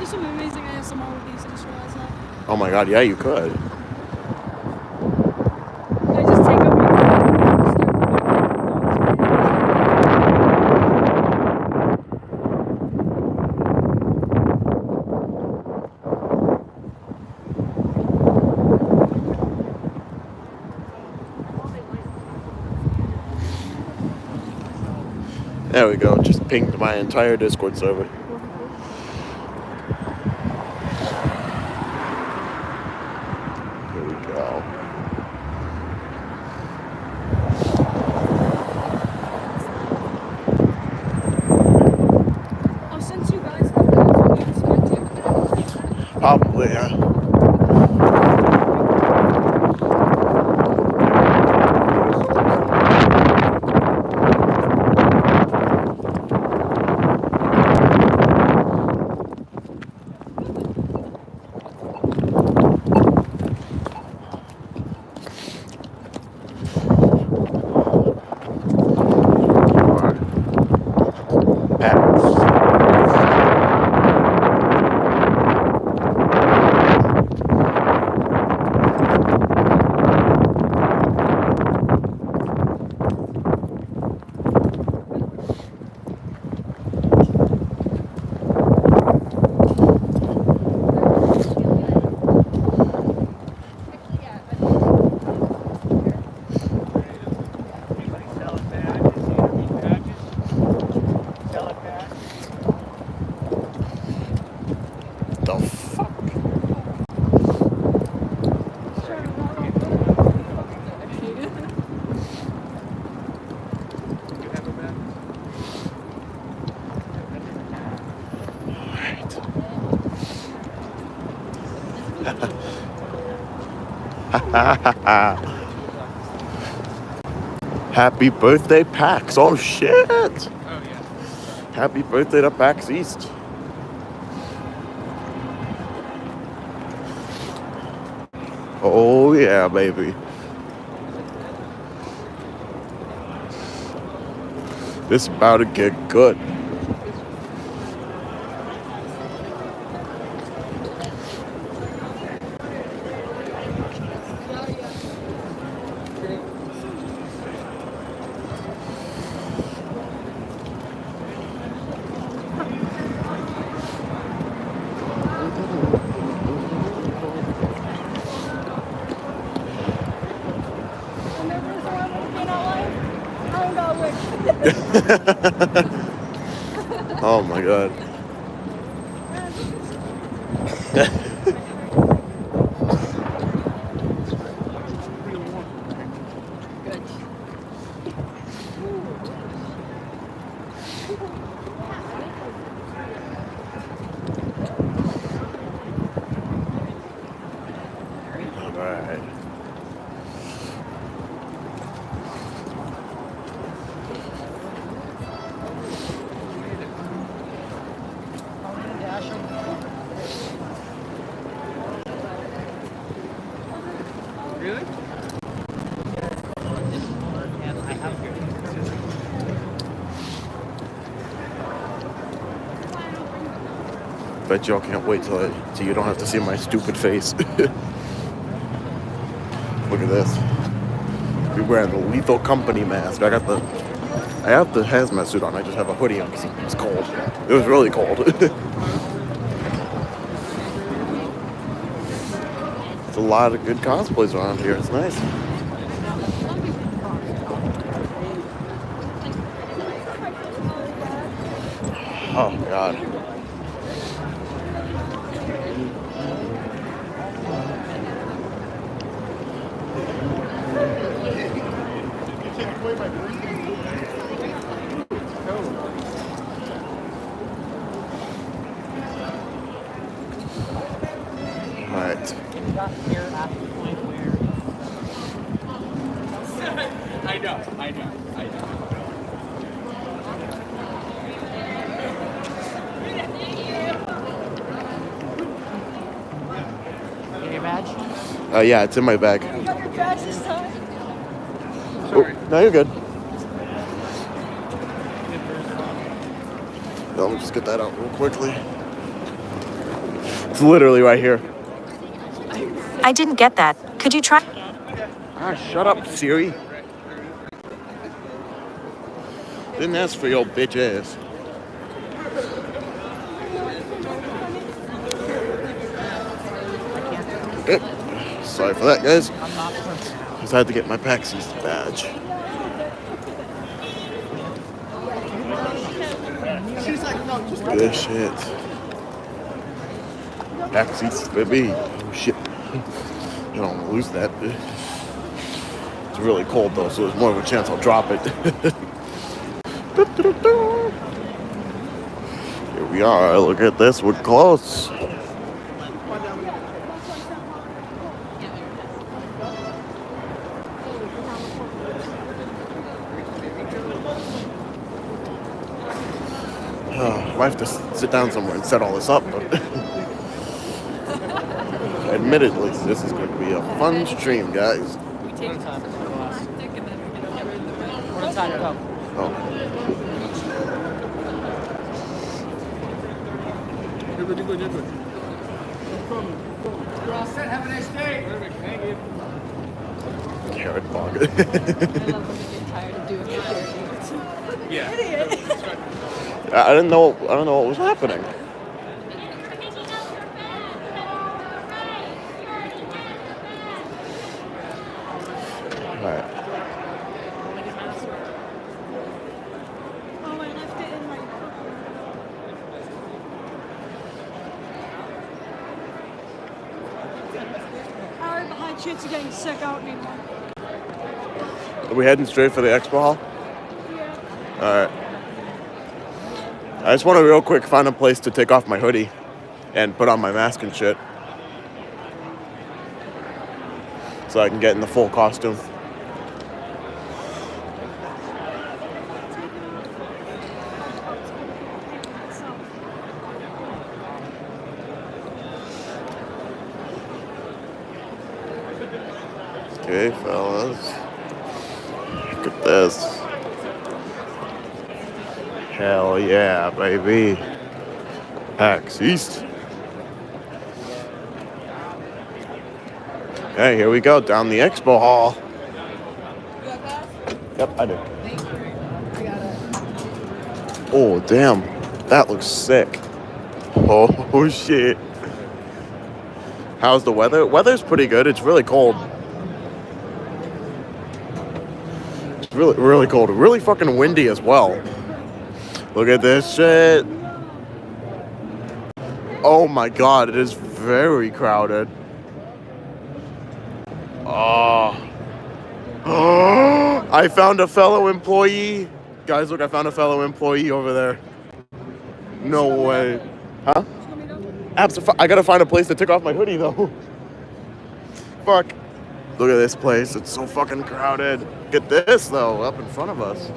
some amazing ASMR with these. I just realized that. Oh my god, yeah, you could. I just take up my There we go, just pinged my entire Discord server. Here we go. Oh, since you guys have that, we expect it. Probably, yeah. The fuck? Happy birthday, PAX. Oh shit. Oh, yeah. Happy birthday to PAX East. Oh yeah, baby. This is about to get good. Oh my god. Alright. Really? Bet y'all can't wait till you don't have to see my stupid face. Look at this. We're wearing the Lethal Company mask. I have the hazmat suit on. I just have a hoodie on because it's cold. It was really cold. There's a lot of good cosplays around here. It's nice. Oh god. Alright. I know. Your badge? Yeah, it's in my bag. You got your badge this time? Sorry. Oh, no, you're good. Let me just get that out real quickly. It's literally right here. I didn't get that. Could you try? Ah, shut up, Siri. Didn't ask for your bitch ass. Okay. Sorry for that, guys. Just had to get my PAX East badge. Good shit. PAX East, baby. Oh shit. You don't want to lose that. It's really cold though, so there's more of a chance I'll drop it. Here we are. Look at this. We're close. I have to sit down somewhere and set all this up, but admittedly, this is going to be a fun stream, guys. We take time. We're inside it up. Oh. You're good, you're good, you're good. You're all set. Have a nice day. Perfect. Thank you. Carrot bog. I love when you get tired of doing it. Yeah. Idiot. I didn't know what was happening. Alright. Oh, I left it in my car. I have a high chance of getting sick out anymore. Are we heading straight for the expo hall? Yeah. Alright. I just want to real quick find a place to take off my hoodie and put on my mask and shit. So I can get in the full costume. Okay, fellas. Look at this. Hell yeah, baby. PAX East. Okay, here we go, down the expo hall. Yep, I do. Oh, damn. That looks sick. Oh, shit. How's the weather? Weather's pretty good. It's really cold. It's really, really cold. Really fucking windy as well. Look at this shit. Oh my god, it is very crowded. Oh. I found a fellow employee. Guys, look, I found a fellow employee over there. No way. Huh? I gotta find a place to take off my hoodie though. Fuck. Look at this place. It's so fucking crowded. Get this though, up in front of us.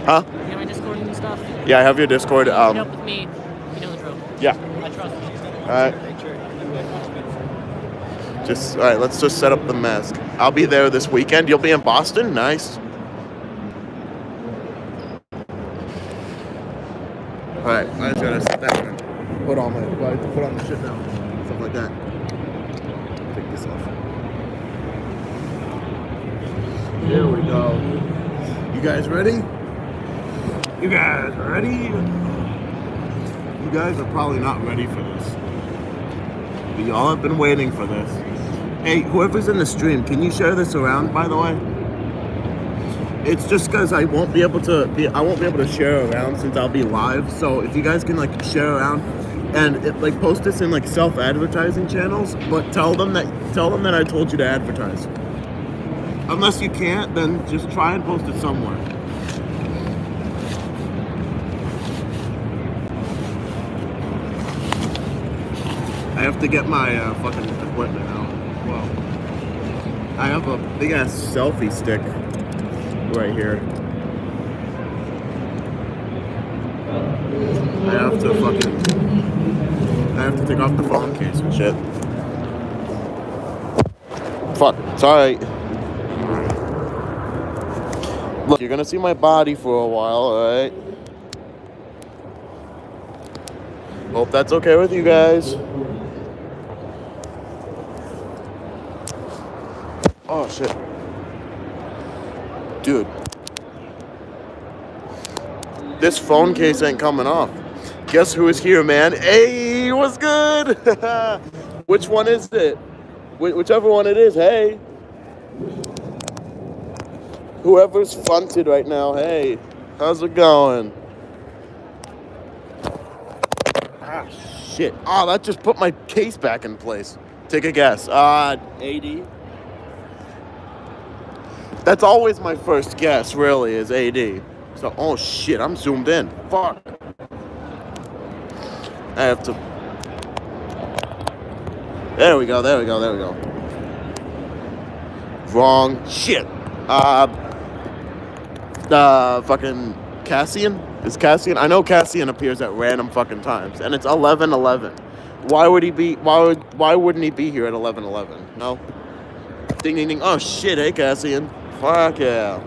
Huh? You have my Discord and stuff? Yeah, I have your Discord. Meet up with me. You know the drill. Yeah. I trust you. Alright. Alright, let's just set up the mask. I'll be there this weekend. You'll be in Boston? Nice. Alright, I just gotta sit down and put on the shit down. Stuff like that. Take this off. Here we go. You guys ready? You guys ready? You guys are probably not ready for this. But y'all have been waiting for this. Hey, whoever's in the stream, can you share this around, by the way? It's just because I won't be able to share around since I'll be live. So if you guys can like share around and post this in like self-advertising channels, but tell them that I told you to advertise. Unless you can't, then just try and post it somewhere. I have to get my fucking equipment out. Well, I have a big ass selfie stick right here. I have to take off the phone case and shit. Fuck. It's alright. Look, you're gonna see my body for a while, alright? Hope that's okay with you guys. Oh, shit. Dude. This phone case ain't coming off. Guess who is here, man? Hey, what's good? Which one is it? Whichever one it is, hey. Whoever's fronted right now, hey. How's it going? Ah, shit. Oh, that just put my case back in place. Take a guess. 80? That's always my first guess, really, is AD. So, oh shit, I'm zoomed in. Fuck. I have to. There we go. Wrong. Shit. Fucking Cassian? Is Cassian? I know Cassian appears at random fucking times, and it's 11:11. Why would he be? Why wouldn't he be here at 11:11? No. Ding ding ding. Oh shit. Hey Cassian. Fuck yeah.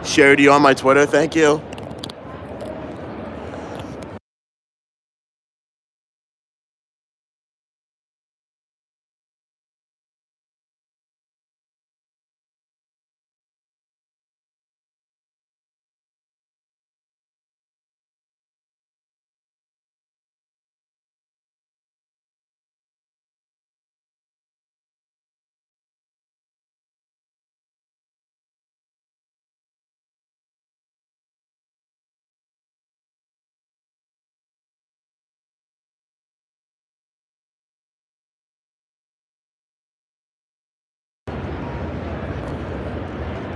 Shared you on my Twitter. Thank you.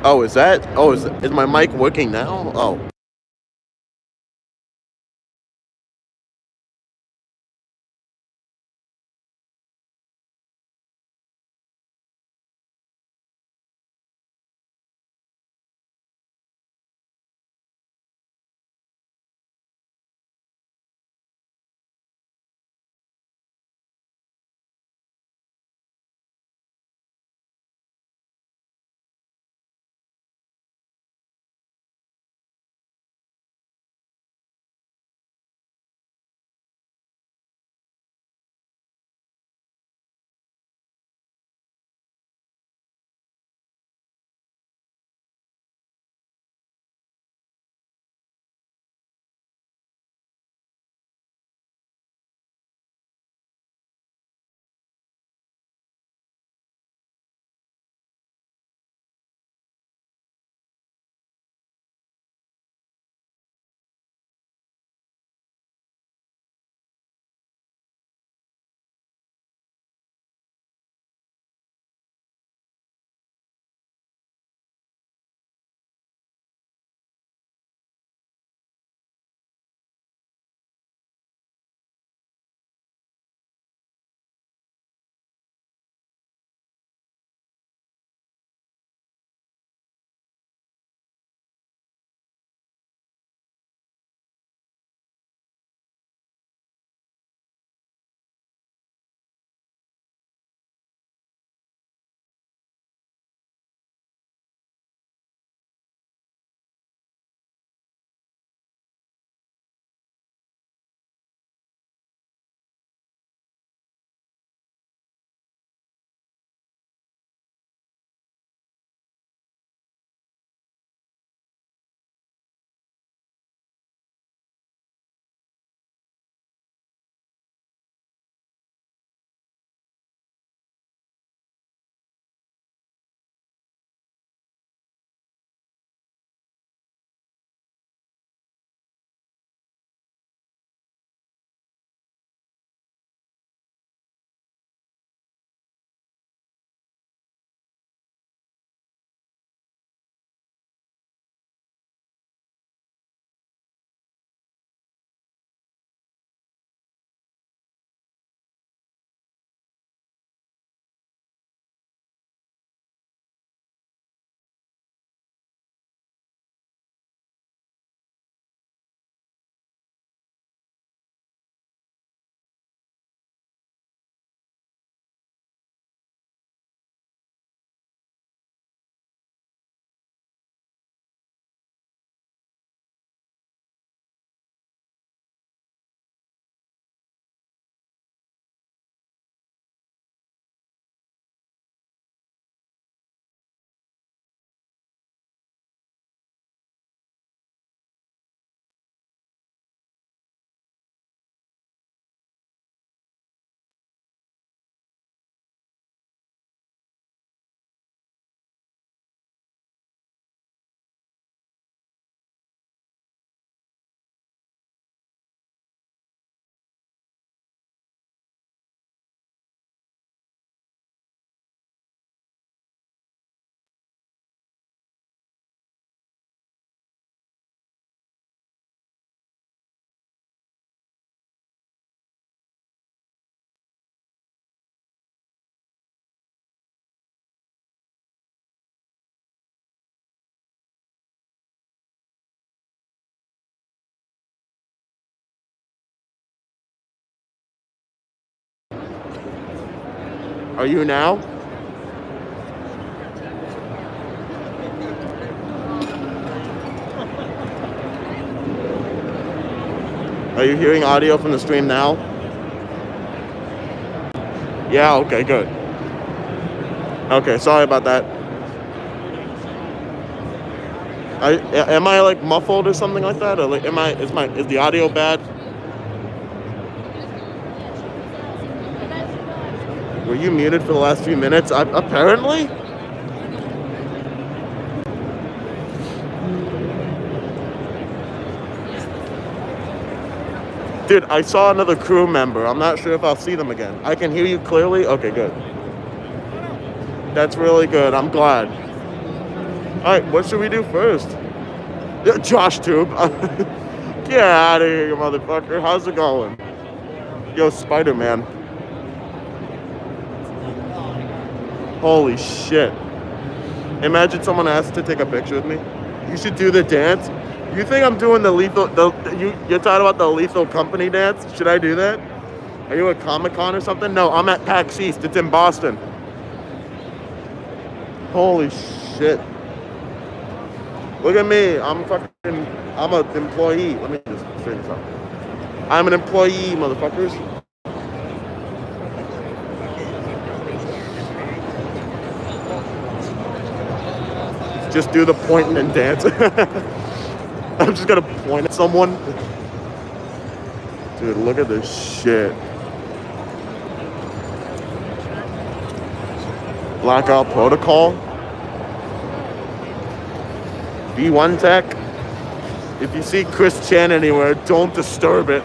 Oh, is that? Oh, is my mic working now? Oh. Are you now? Are you hearing audio from the stream now? Yeah, okay, good. Okay, sorry about that. Am I like muffled or something like that? Or like, is the audio bad? Were you muted for the last few minutes? Apparently? Dude, I saw another crew member. I'm not sure if I'll see them again. I can hear you clearly? Okay, good. That's really good. I'm glad. Alright, what should we do first? Yeah, Josh Tube. Get out of here, you motherfucker. How's it going? Yo, Spider-Man. Holy shit. Imagine someone asked to take a picture with me. You should do the dance. You think I'm doing the lethal... You're talking about the Lethal Company dance? Should I do that? Are you at Comic-Con or something? No, I'm at PAX East. It's in Boston. Holy shit. Look at me. I'm an employee. Let me just straighten this up. I'm an employee, motherfuckers. Just do the pointing and dance. I'm just gonna point at someone. Dude, look at this shit. Blackout Protocol. B1 Tech. If you see Chris Chan anywhere, don't disturb it.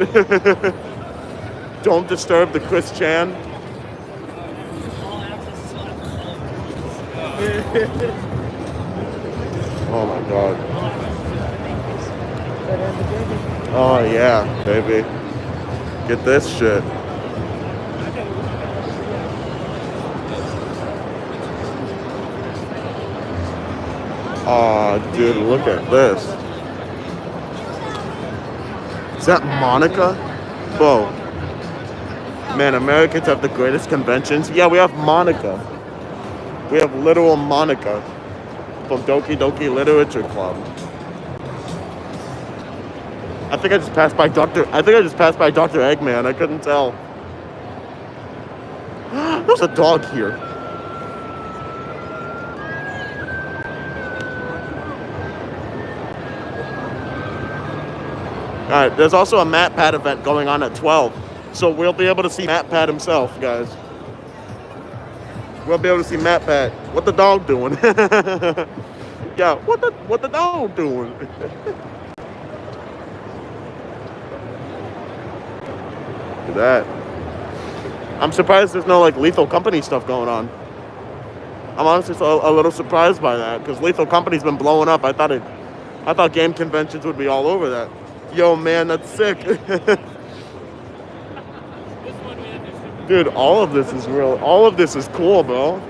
Don't disturb the Chris Chan. Oh my god. Oh yeah, baby. Get this shit. Oh, dude, look at this. Is that Monica? Whoa. Man, Americans have the greatest conventions. Yeah, we have Monica. We have literal Monica from Doki Doki Literature Club. I think I just passed by Dr. Eggman. I couldn't tell. There's a dog here. Alright, there's also a MatPat event going on at 12. So we'll be able to see MatPat himself, guys. We'll be able to see MatPat. What the dog doing? Yeah, what the dog doing? Look at that. I'm surprised there's no like Lethal Company stuff going on. I'm honestly a little surprised by that because Lethal Company's been blowing up. I thought game conventions would be all over that. Yo, man, that's sick. Dude, all of this is real. All of this is cool, bro.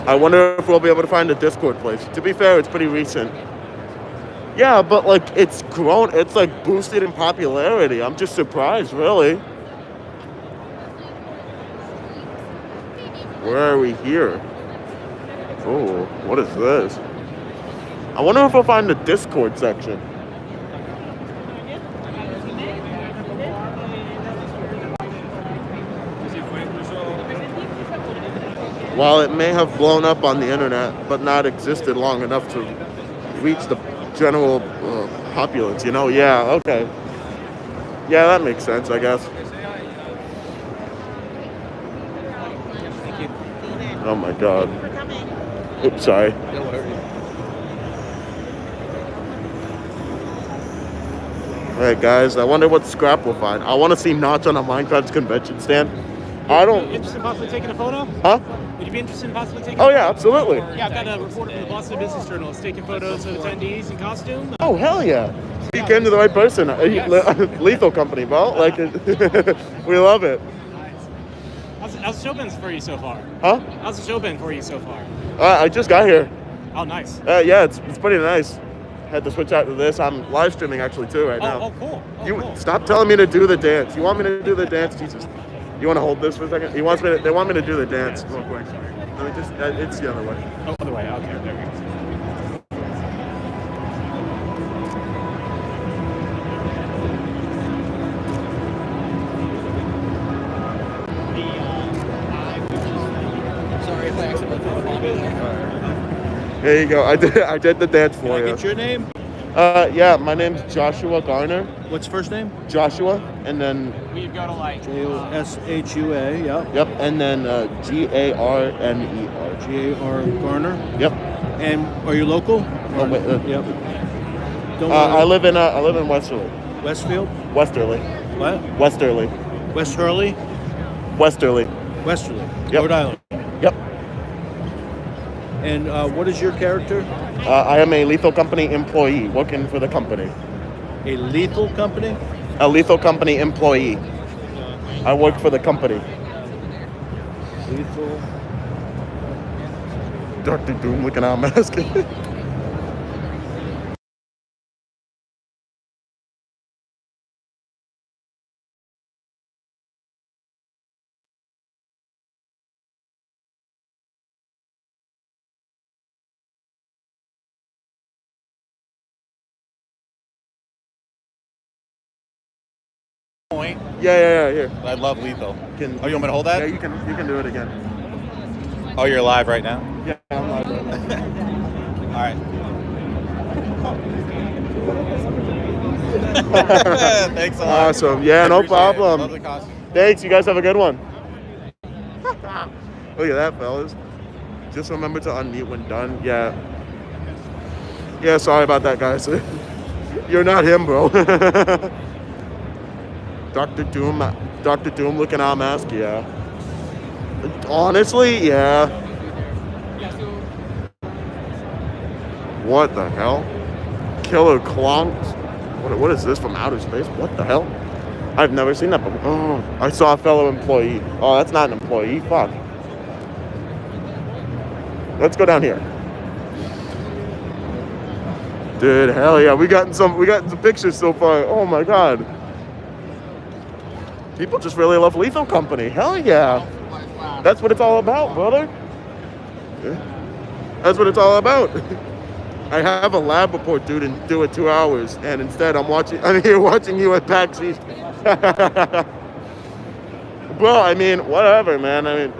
I wonder if we'll be able to find a Discord place. To be fair, it's pretty recent. Yeah, but like it's grown. It's like boosted in popularity. I'm just surprised, really. Where are we here? Oh, what is this? I wonder if we'll find the Discord section. While it may have blown up on the internet, but not existed long enough to reach the general populace, you know? Yeah, okay. Yeah, that makes sense, I guess. Oh my god. Oops, sorry. Alright guys, I wonder what scrap we'll find. I want to see Notch on a Minecraft convention stand. I don't... Would you be interested in possibly taking a photo? Huh? Would you be interested in possibly taking Oh a photo? yeah, absolutely. Yeah, I've got a reporter from the Boston Business Journal. It's taking photos of attendees in costume. Oh hell yeah. You came to the right person. Yes. Lethal Company, bro. Like, we love it. How's the show been for you so far? Huh? How's the show been for you so far? I just got here. Oh, nice. Yeah, it's pretty nice. had to switch out to this. I'm live streaming actually too right now. Oh, cool. Oh, You cool. stop telling me to do the dance. You want me to do the dance? Jesus. You want to hold this for a second? They want me to do the dance real quick. Let me just. It's the other way. Oh, other way. Okay, there we go. Sorry if I accidentally. There you go. I did the dance for you. Get your name? Yeah, my name's Joshua Garner. What's first name? Joshua, and then We've got to like. Shua, yeah. yep, and then Garner. Gar Garner. Yep. And are you local? Oh, wait, Yep. Don't I live in Westerly. Westfield? Westerly. What? Westerly. West Hurley? Westerly. Westerly. Yep. Rhode Island. Yep. And what is your character? I am a Lethal Company employee working for the company. A lethal company? A Lethal Company employee. I work for the company. Lethal. Dr. Doom looking out mask. Yeah. Here. I love lethal. Can, Oh, you want me to hold that? Yeah, you can do it again. Oh, you're live right now? Yeah, I'm live right now. All right. Thanks a lot. Awesome. Yeah, no Appreciate it. problem. Love the costume. Thanks. You guys have a good one. Look at that, fellas. Just remember to unmute when done. Yeah. Yeah, sorry about that, guys. You're not him, bro. Dr. Doom looking out mask, yeah. Honestly, yeah. What the hell? Killer Clonks? What is this from outer space? What the hell? I've never seen that before. Oh, I saw a fellow employee. Oh, that's not an employee. Fuck. Let's go down here. Dude, hell yeah. We got some pictures so far. Oh my god. People just really love Lethal Company. Hell yeah. That's what it's all about, brother. Yeah. That's what it's all about. I have a lab report due in 2 hours, and instead I'm here watching you at PAX East. Bro, I mean, whatever, man. I mean,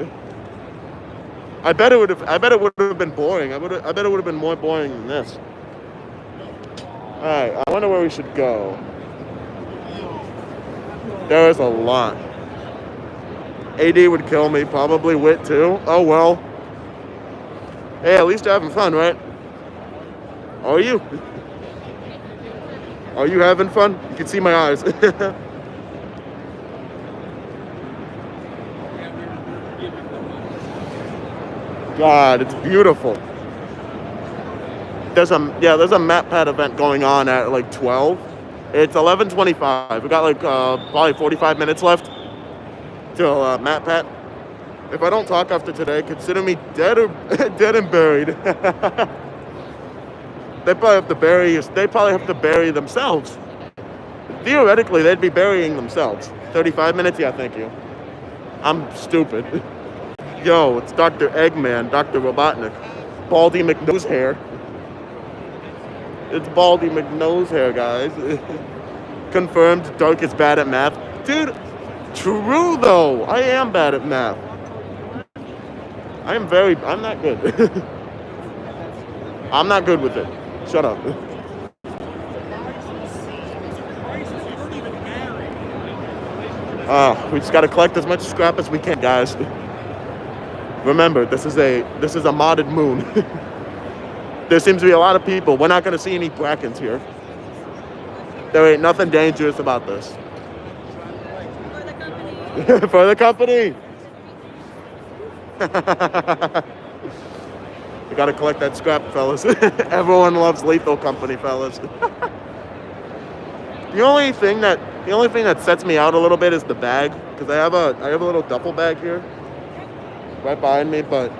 I bet it would have been boring. I bet it would have been more boring than this. All right, I wonder where we should go. There is a lot. AD would kill me, probably Wit too. Oh well. Hey, at least you're having fun, right? Are you? Are you having fun? You can see my eyes. God, it's beautiful. There's a MatPat event going on at like 12. It's 11:25. We got like probably 45 minutes left till MatPat. If I don't talk after today, consider me dead and buried. They probably have to bury themselves. Theoretically, they'd be burying themselves. 35 minutes? Yeah, thank you. I'm stupid. Yo, it's Dr. Eggman, Dr. Robotnik. Baldy McNose hair. It's Baldy McNose hair, guys. Confirmed, Dark is bad at math. Dude, true though. I am bad at math. I'm not good. I'm not good with it. Shut up. We just gotta collect as much scrap as we can, guys. Remember, this is a modded moon. There seems to be a lot of people. We're not gonna see any Brackens here. There ain't nothing dangerous about this. For the company. We gotta collect that scrap, fellas. Everyone loves Lethal Company, fellas. The only thing that sets me out a little bit is the bag, because I have a little duffel bag here, right behind me. But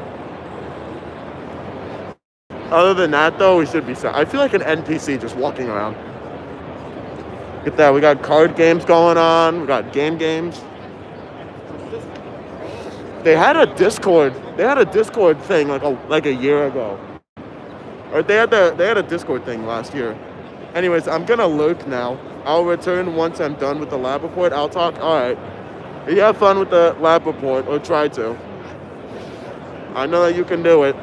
Other than that, though, we should be set. I feel like an NPC just walking around. Look at that. We got card games going on. We got games. They had a Discord. They had a Discord thing like a year ago. Or they had a Discord thing last year. Anyways, I'm gonna lurk now. I'll return once I'm done with the lab report. I'll talk. All right. You have fun with the lab report, or try to. I know that you can do it.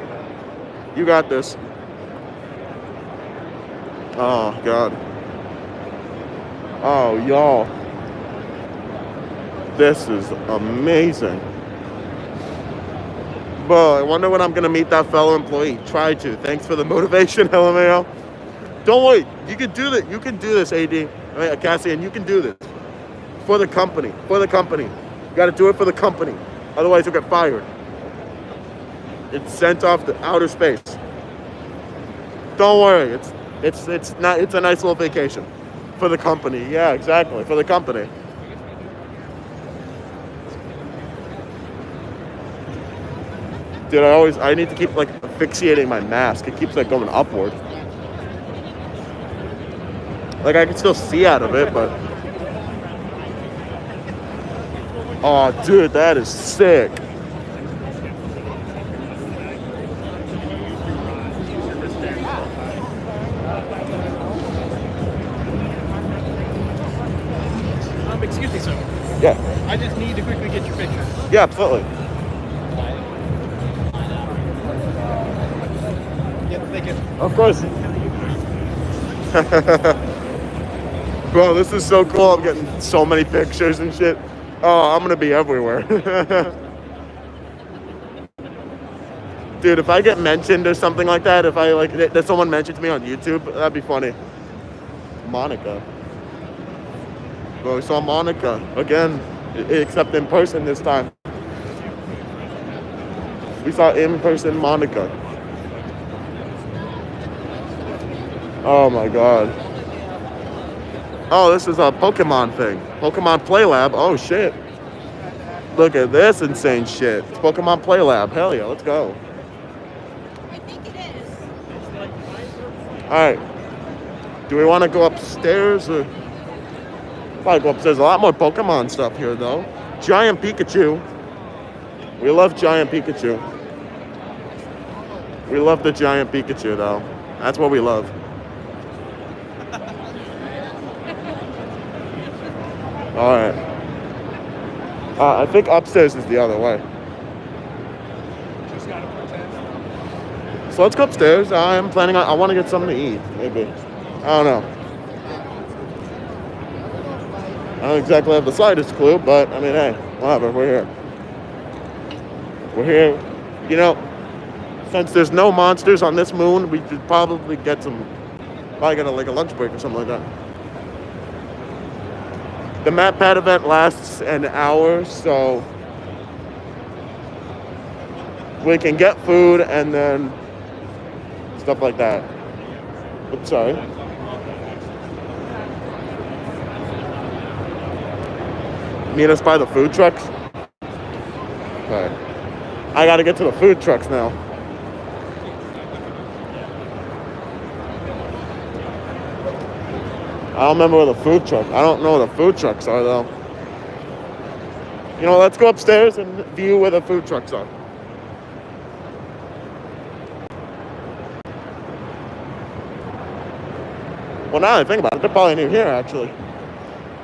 You got this. Oh, God. Oh, y'all. This is amazing. Bro, I wonder when I'm going to meet that fellow employee. Try to. Thanks for the motivation, LMAO. Don't worry. You can do this. You can do this, AD. Cassian, you can do this. For the company. For the company. You got to do it for the company. Otherwise, you'll get fired. It's sent off to outer space. Don't worry. It's a nice little vacation. For the company. Yeah, exactly. For the company. Dude, I need to keep like asphyxiating my mask. It keeps like going upward. Like I can still see out of it, but oh, dude, that is sick. Excuse me, sir. Yeah. I just need to quickly get your picture. Yeah, absolutely. Yeah, thank you. Of course. Bro, this is so cool. I'm getting so many pictures and shit. Oh, I'm gonna be everywhere. Dude, if I get mentioned or something like that, if I like that someone mentioned me on YouTube, that'd be funny. Monica. Bro, we saw Monica again, except in person this time. We saw in-person Monica. Oh my god. Oh, this is a Pokemon thing. Pokemon Play Lab. Oh shit. Look at this insane shit. It's Pokemon Play Lab. Hell yeah, let's go. I think it is. Alright. Do we want to go upstairs or? Probably go upstairs. A lot more Pokemon stuff here though. Giant Pikachu. We love Giant Pikachu. We love the Giant Pikachu though. That's what we love. Alright. I think upstairs is the other way. So let's go upstairs. I want to get something to eat, maybe. I don't know. I don't exactly have the slightest clue, but I mean, hey, whatever, we're here. We're here. You know, since there's no monsters on this moon, we should probably get a lunch break or something like that. The map pad event lasts an hour, so we can get food and then stuff like that. Oops, sorry. Meet us by the food trucks? Okay. I gotta get to the food trucks now. I don't remember where the food truck. I don't know where the food trucks are though. You know, let's go upstairs and view where the food trucks are. Well, now that I think about it, they're probably near here actually.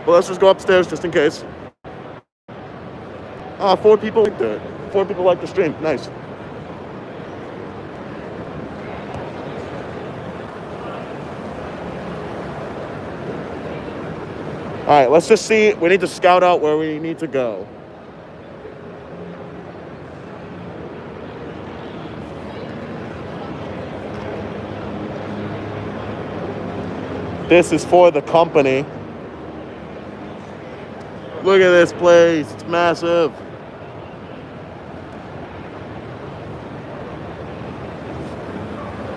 But let's just go upstairs just in case. 4 people liked it. 4 people liked the stream. Nice. All right, let's just see. We need to scout out where we need to go. This is for the company. Look at this place. It's massive.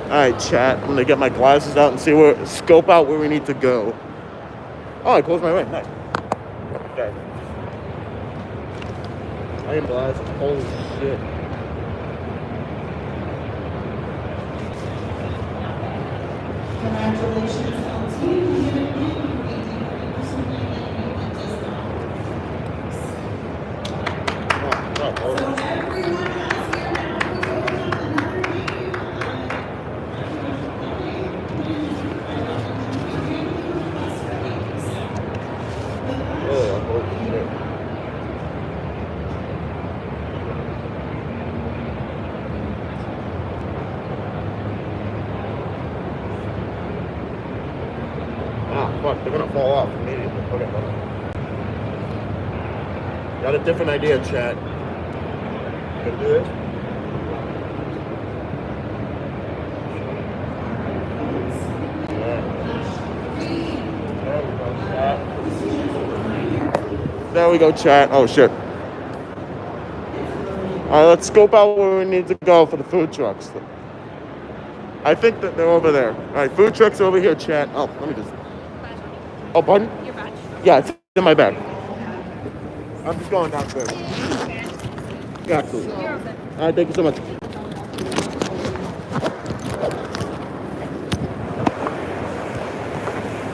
All right, chat. I'm gonna get my glasses out and scope out where we need to go. Oh, I closed my way. Nice. Okay. I am glasses. Holy shit. Fuck, they're gonna fall off immediately. Okay, hold on. Got a different idea, chat. Gonna do this? There we go, chat. Oh, shit. All right, let's scope out where we need to go for the food trucks. I think that they're over there. All right, food trucks over here, chat. Oh, let me just... Oh, pardon? Your badge? Yeah, it's in my bag. I'm just going downstairs. Yeah, cool. You're okay. All right, thank you so much.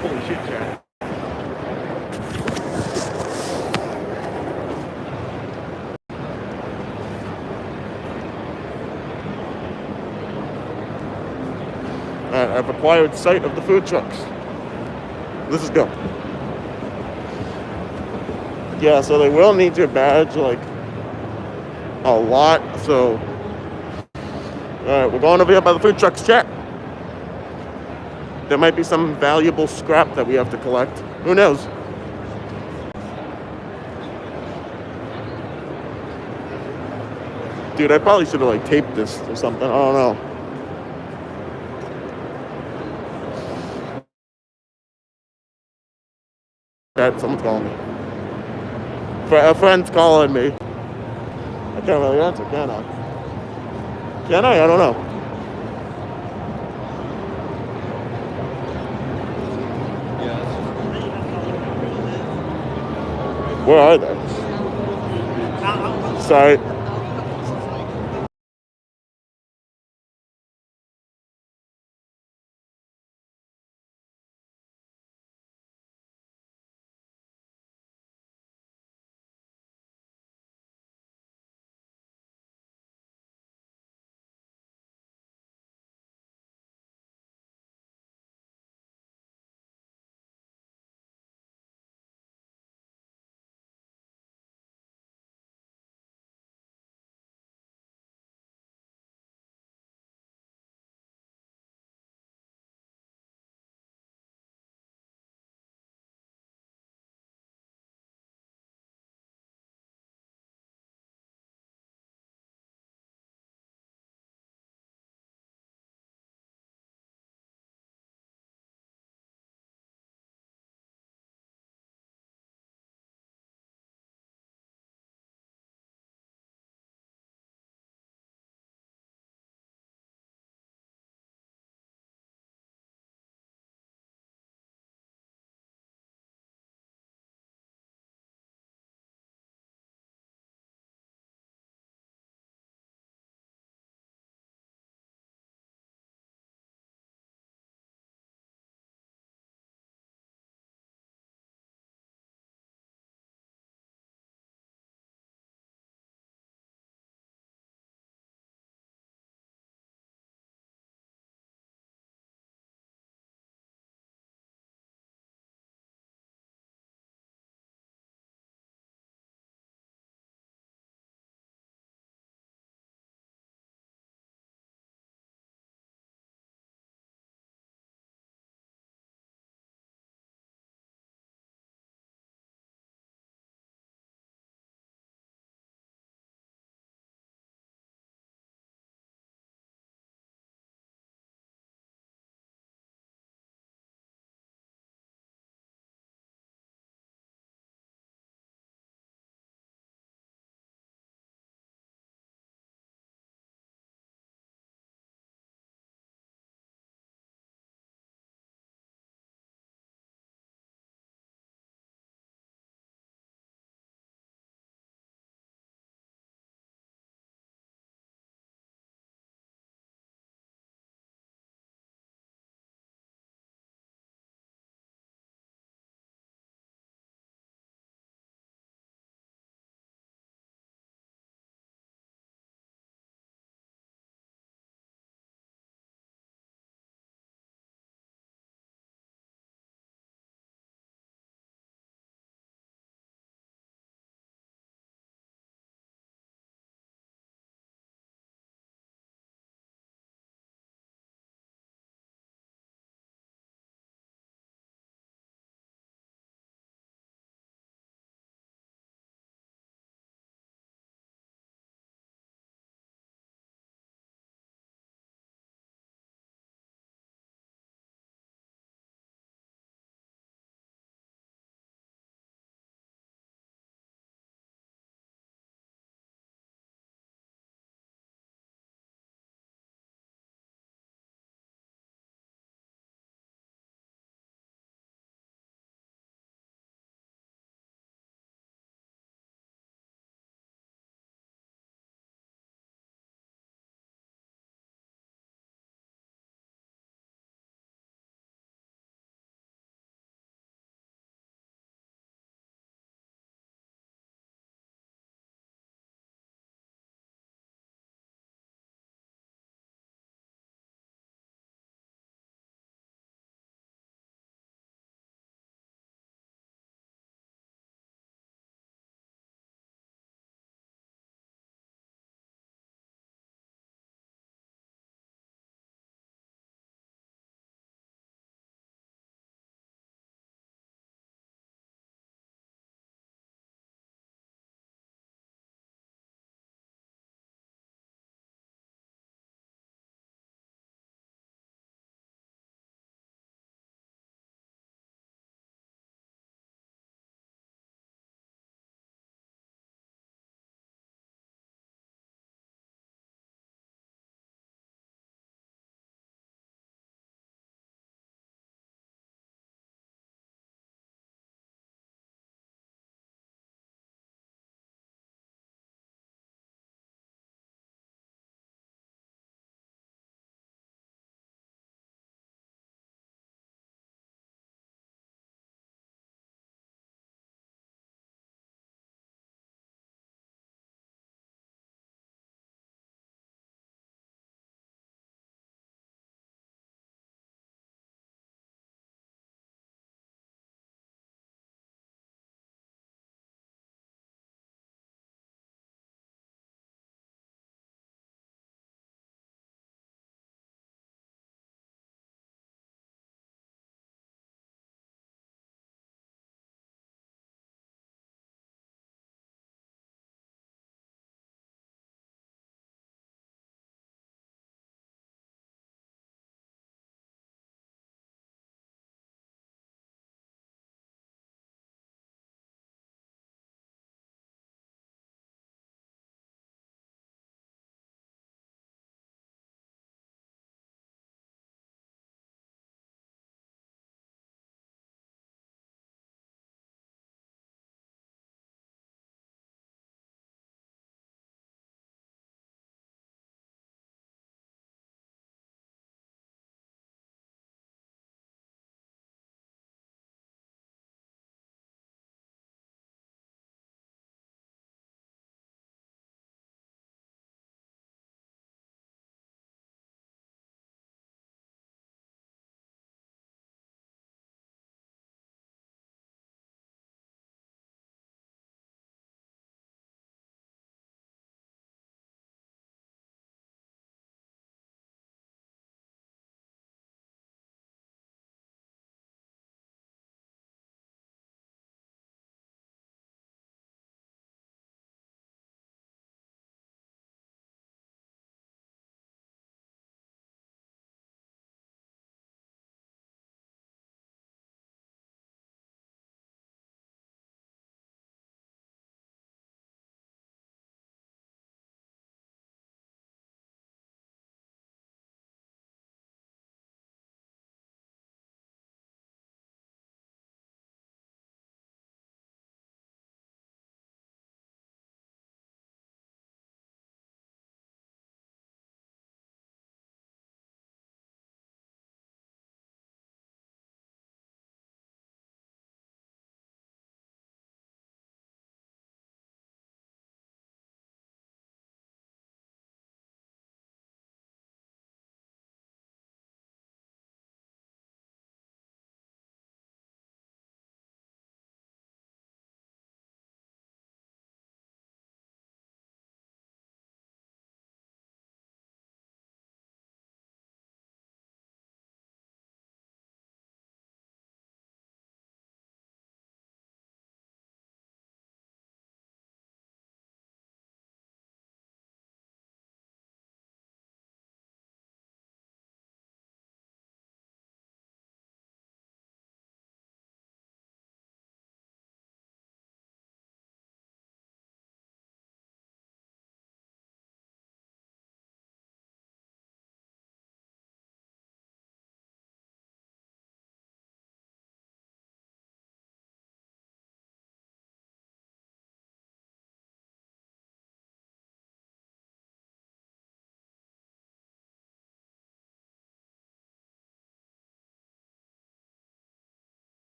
Holy shit, chat. Alright, I've acquired sight of the food trucks. Let's just go. Yeah, so they will need your badge, like, a lot, so... Alright, we're going over here by the food trucks, chat. There might be some valuable scrap that we have to collect. Who knows? Dude, I probably should have, like, taped this or something. I don't know. Someone's calling me. A friend's calling me. I can't really answer, can I? Can I? I don't know. Where are they? Sorry.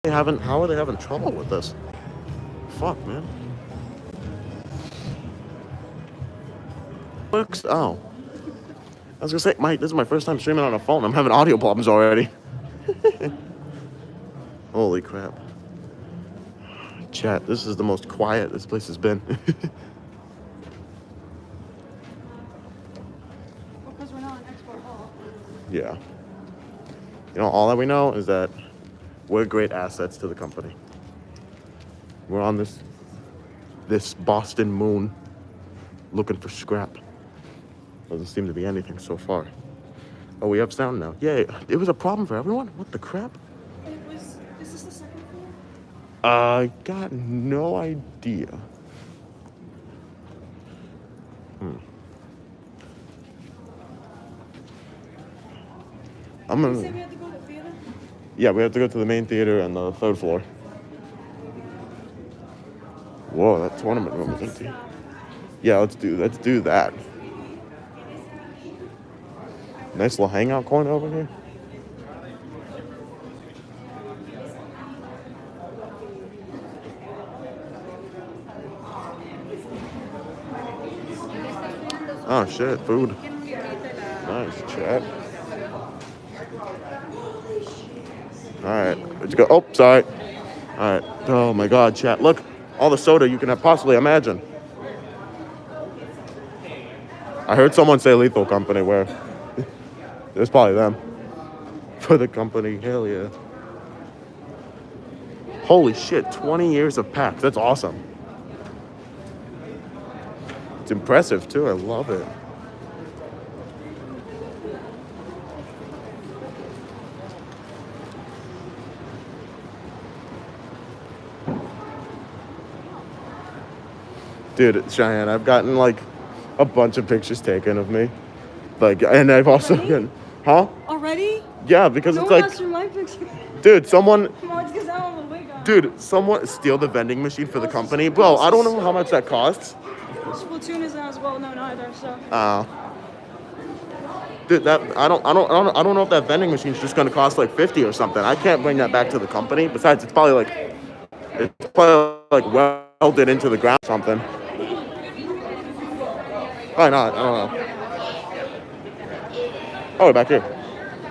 How are they having trouble with this? Fuck, man. Works. Oh. I was gonna say, Mike, this is my first time streaming on a phone. I'm having audio problems already. Holy crap. Chat, this is the most quiet this place has been. Because we're not on Export Hall. Yeah. You know, all that we know is that we're great assets to the company. We're on this Boston moon looking for scrap. Doesn't seem to be anything so far. Oh, we have sound now. Yay. It was a problem for everyone? What the crap? Is this the second floor? I got no idea. I'm You gonna... said we had to go to the theater? Yeah, we have to go to the main theater on the 3rd floor. Whoa, that tournament room is empty. Yeah, let's do that. Nice little hangout corner over here. Oh shit, food. Nice, chat. Alright, let's go. Oh, sorry. Alright. Oh my god, chat. Look, all the soda you can have possibly imagine. I heard someone say Lethal Company, where it's probably them. For the company, hell yeah. Holy shit, 20 years of packs. That's awesome. It's impressive too, I love it. Dude, Cheyenne, I've gotten like a bunch of pictures taken of me. Like, and I've also gotten, huh? Already? Yeah, because No it's one like, asked for my picture. dude, someone, Come on, it's because I don't have a wig on. dude, someone steal the vending machine for the company. Bro, I don't know how much that costs. Splatoon isn't as well known either, so. Dude, that I don't know if that vending machine's just gonna cost like 50 or something. I can't bring that back to the company. Besides, it's probably like welded into the ground or something. Why not? I don't know. Oh, we're back here.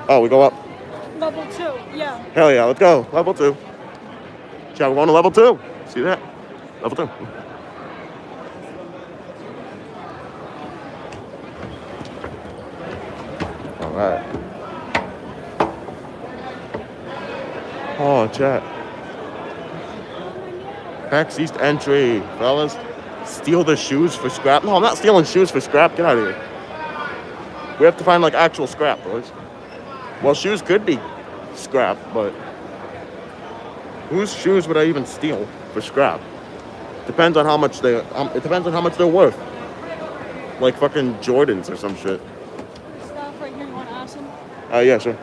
Oh, we go up. Level 2, yeah. Hell yeah, let's go. Level 2. Shall we go on to level 2? See that? Level 2. All right. Oh, chat. PAX East entry, fellas. Steal the shoes for scrap. No, I'm not stealing shoes for scrap. Get out of here. We have to find like actual scrap, boys. Well, shoes could be scrap, but whose shoes would I even steal for scrap? Depends on how much they. It depends on how much they're worth. Like fucking Jordans or some shit. Stuff right here, you want to ask him? Yeah, sure.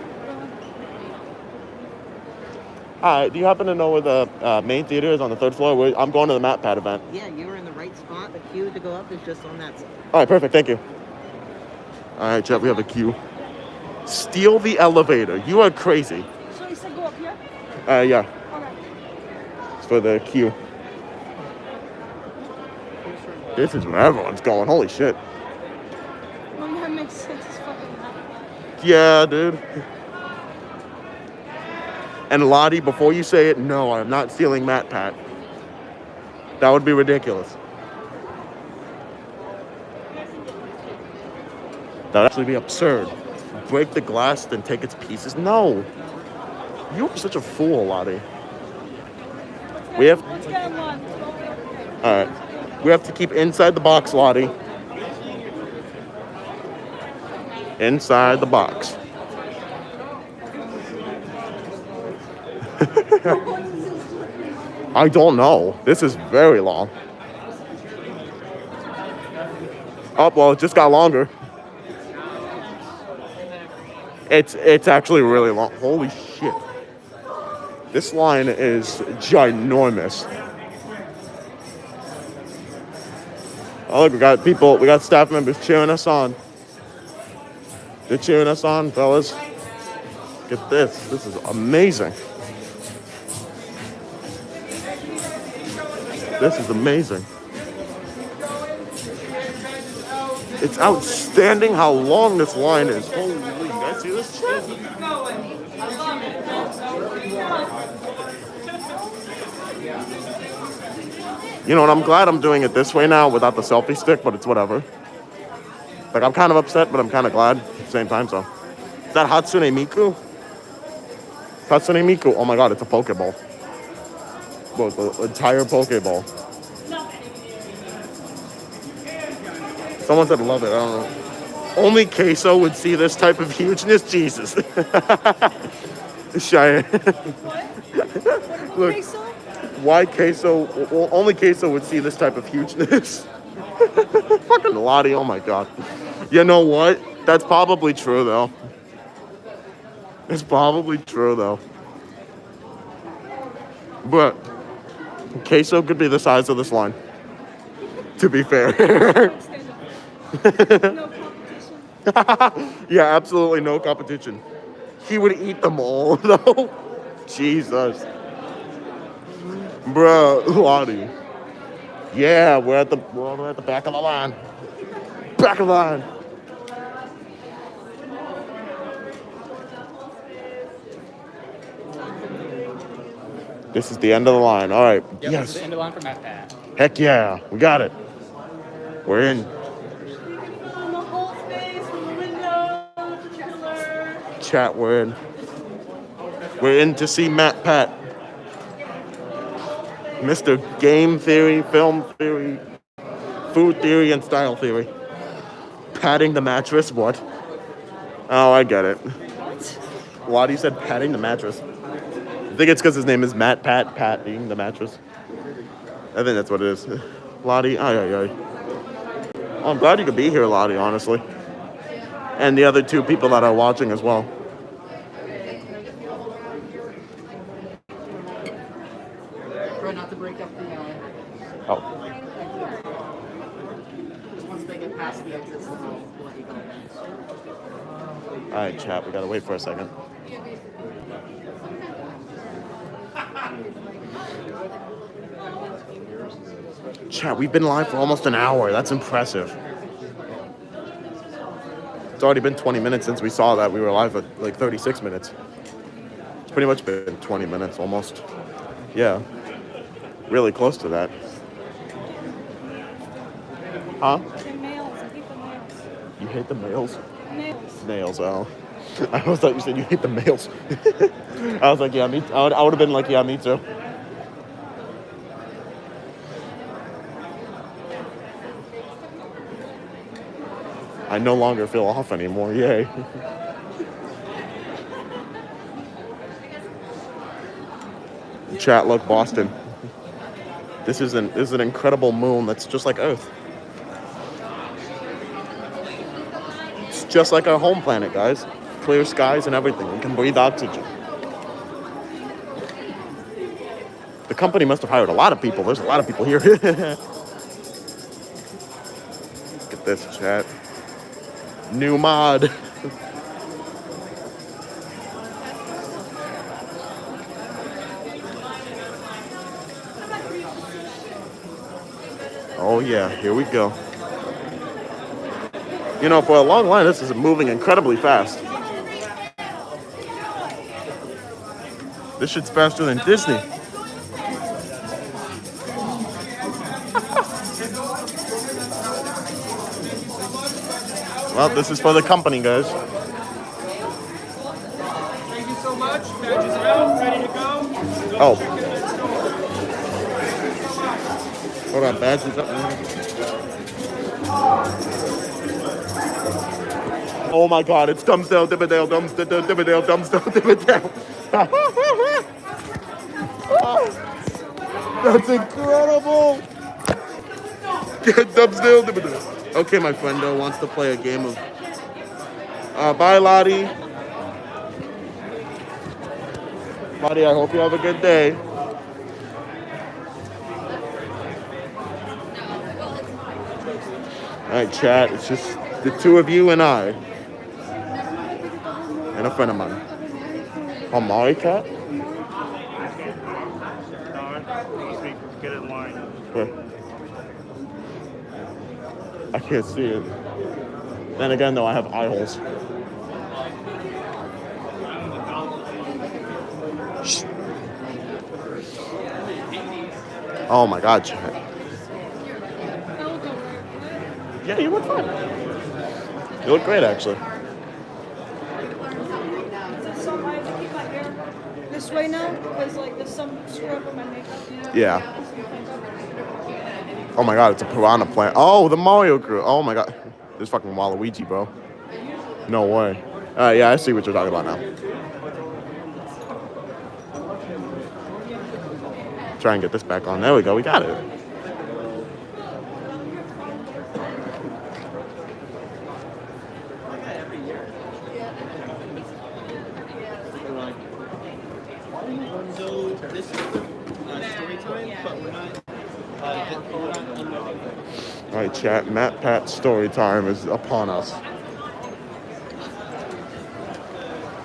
Hi, do you happen to know where the main theater is on the 3rd floor? I'm going to the MatPat event. Yeah, you were in the right spot. The queue to go up is just on that side. All right, perfect. Thank you. All right, Jeff, we have a queue. Steal the elevator. You are crazy. So you said go up here? Yeah. Okay. It's for the queue. This is where everyone's going. Holy shit. Well, yeah, it makes sense. It's fucking not. Yeah, dude. And Lottie, before you say it, no, I'm not stealing MatPat. That would be ridiculous. That would actually be absurd. Break the glass, then take its pieces. No. You are such a fool, Lottie. We have... Let's get him one. Alright. We have to keep inside the box, Lottie. Inside the box. I don't know. This is very long. Oh, well, it just got longer. It's actually really long. Holy shit. This line is ginormous. Oh, look, we got staff members cheering us on. They're cheering us on, fellas. Look at this. This is amazing. This is amazing. It's outstanding how long this line is. Holy, you guys see this shit? You know what, I'm glad I'm doing it this way now without the selfie stick, but it's whatever. Like, I'm kind of upset, but I'm kind of glad at the same time, so. Is that Hatsune Miku? Hatsune Miku, oh my god, it's a Pokeball. Well, the entire Pokeball. Someone said love it, I don't know. Only Queso would see this type of hugeness, Jesus. Cheyenne. Look, why Queso, well, only Queso would see this type of hugeness. Fucking Lottie, oh my god. You know what? That's probably true, though. It's probably true, though. But Queso could be the size of this line. To be fair. No competition. Yeah, absolutely no competition. He would eat them all, though. Jesus. Bruh, Lottie. Yeah, we're at the back of the line. Back of the line. This is the end of the line. All right. Yep, Yes. this is the end of the line for Matt Pat. Heck yeah. We got it. We're in. From the whole space, from the window, the pillar. Chat, we're in. We're in to see Matt Pat. Mr. Game Theory, Film Theory, Food Theory, and Style Theory. Patting the mattress? What? Oh, I get it. What? Lottie said patting the mattress. I think it's because his name is Matt Pat, patting the mattress. I think that's what it is. Lottie, ay. Oh, I'm glad you could be here, Lottie, honestly. And the other two people that are watching as well. Try not to break up the Oh. once they get past the exits, we'll let you go. Alright, chat, we gotta wait for a second. Chat, we've been live for almost an hour. That's impressive. It's already been 20 minutes since we saw that. We were live at like 36 minutes. It's pretty much been 20 minutes almost. Yeah. Really close to that. Huh? They're males. I hate the males. You hate the males? Males. Nails, oh. I always thought you said you hate the males. I was like, yeah, me. I would have been like, yeah, me too. I no longer feel off anymore. Yay. Chat, look, Boston. This is an incredible moon that's just like Earth. It's just like our home planet, guys. Clear skies and everything. We can breathe oxygen. The company must have hired a lot of people. There's a lot of people here. Look at this, chat. New mod. Oh yeah, here we go. You know, for a long line, this is moving incredibly fast. This shit's faster than Disney. Well, this is for the company, guys. Thank you so much. Badges out, ready to go. Oh. Hold on, badges up. Oh my god, it's Dumbsdale, Dibberdale, Dumbsdale, Dibberdale, Dumbsdale, Dibberdale. Oh, that's incredible. Get Dumbsdale, Dibberdale. Okay, my friendo wants to play a game of... bye, Lottie. Lottie, I hope you have a good day. Alright, chat, it's just the two of you and I. And a friend of mine. Oh, Mari, cat? get in line. I can't see it. Then again, though, I have eye holes. Shh. Oh my God, Chad. Yeah, you look fine. You look great, actually. So I have to keep my hair this way now because like there's some scrub in my makeup. Yeah. Oh my God, it's a piranha plant. Oh, the Mario crew. Oh my God. This fucking Waluigi, bro. No way. Yeah, I see what you're talking about now. Try and get this back on. There we go. We got it. So this is story time, but we're not. All right, chat. Matt Pat story time is upon us.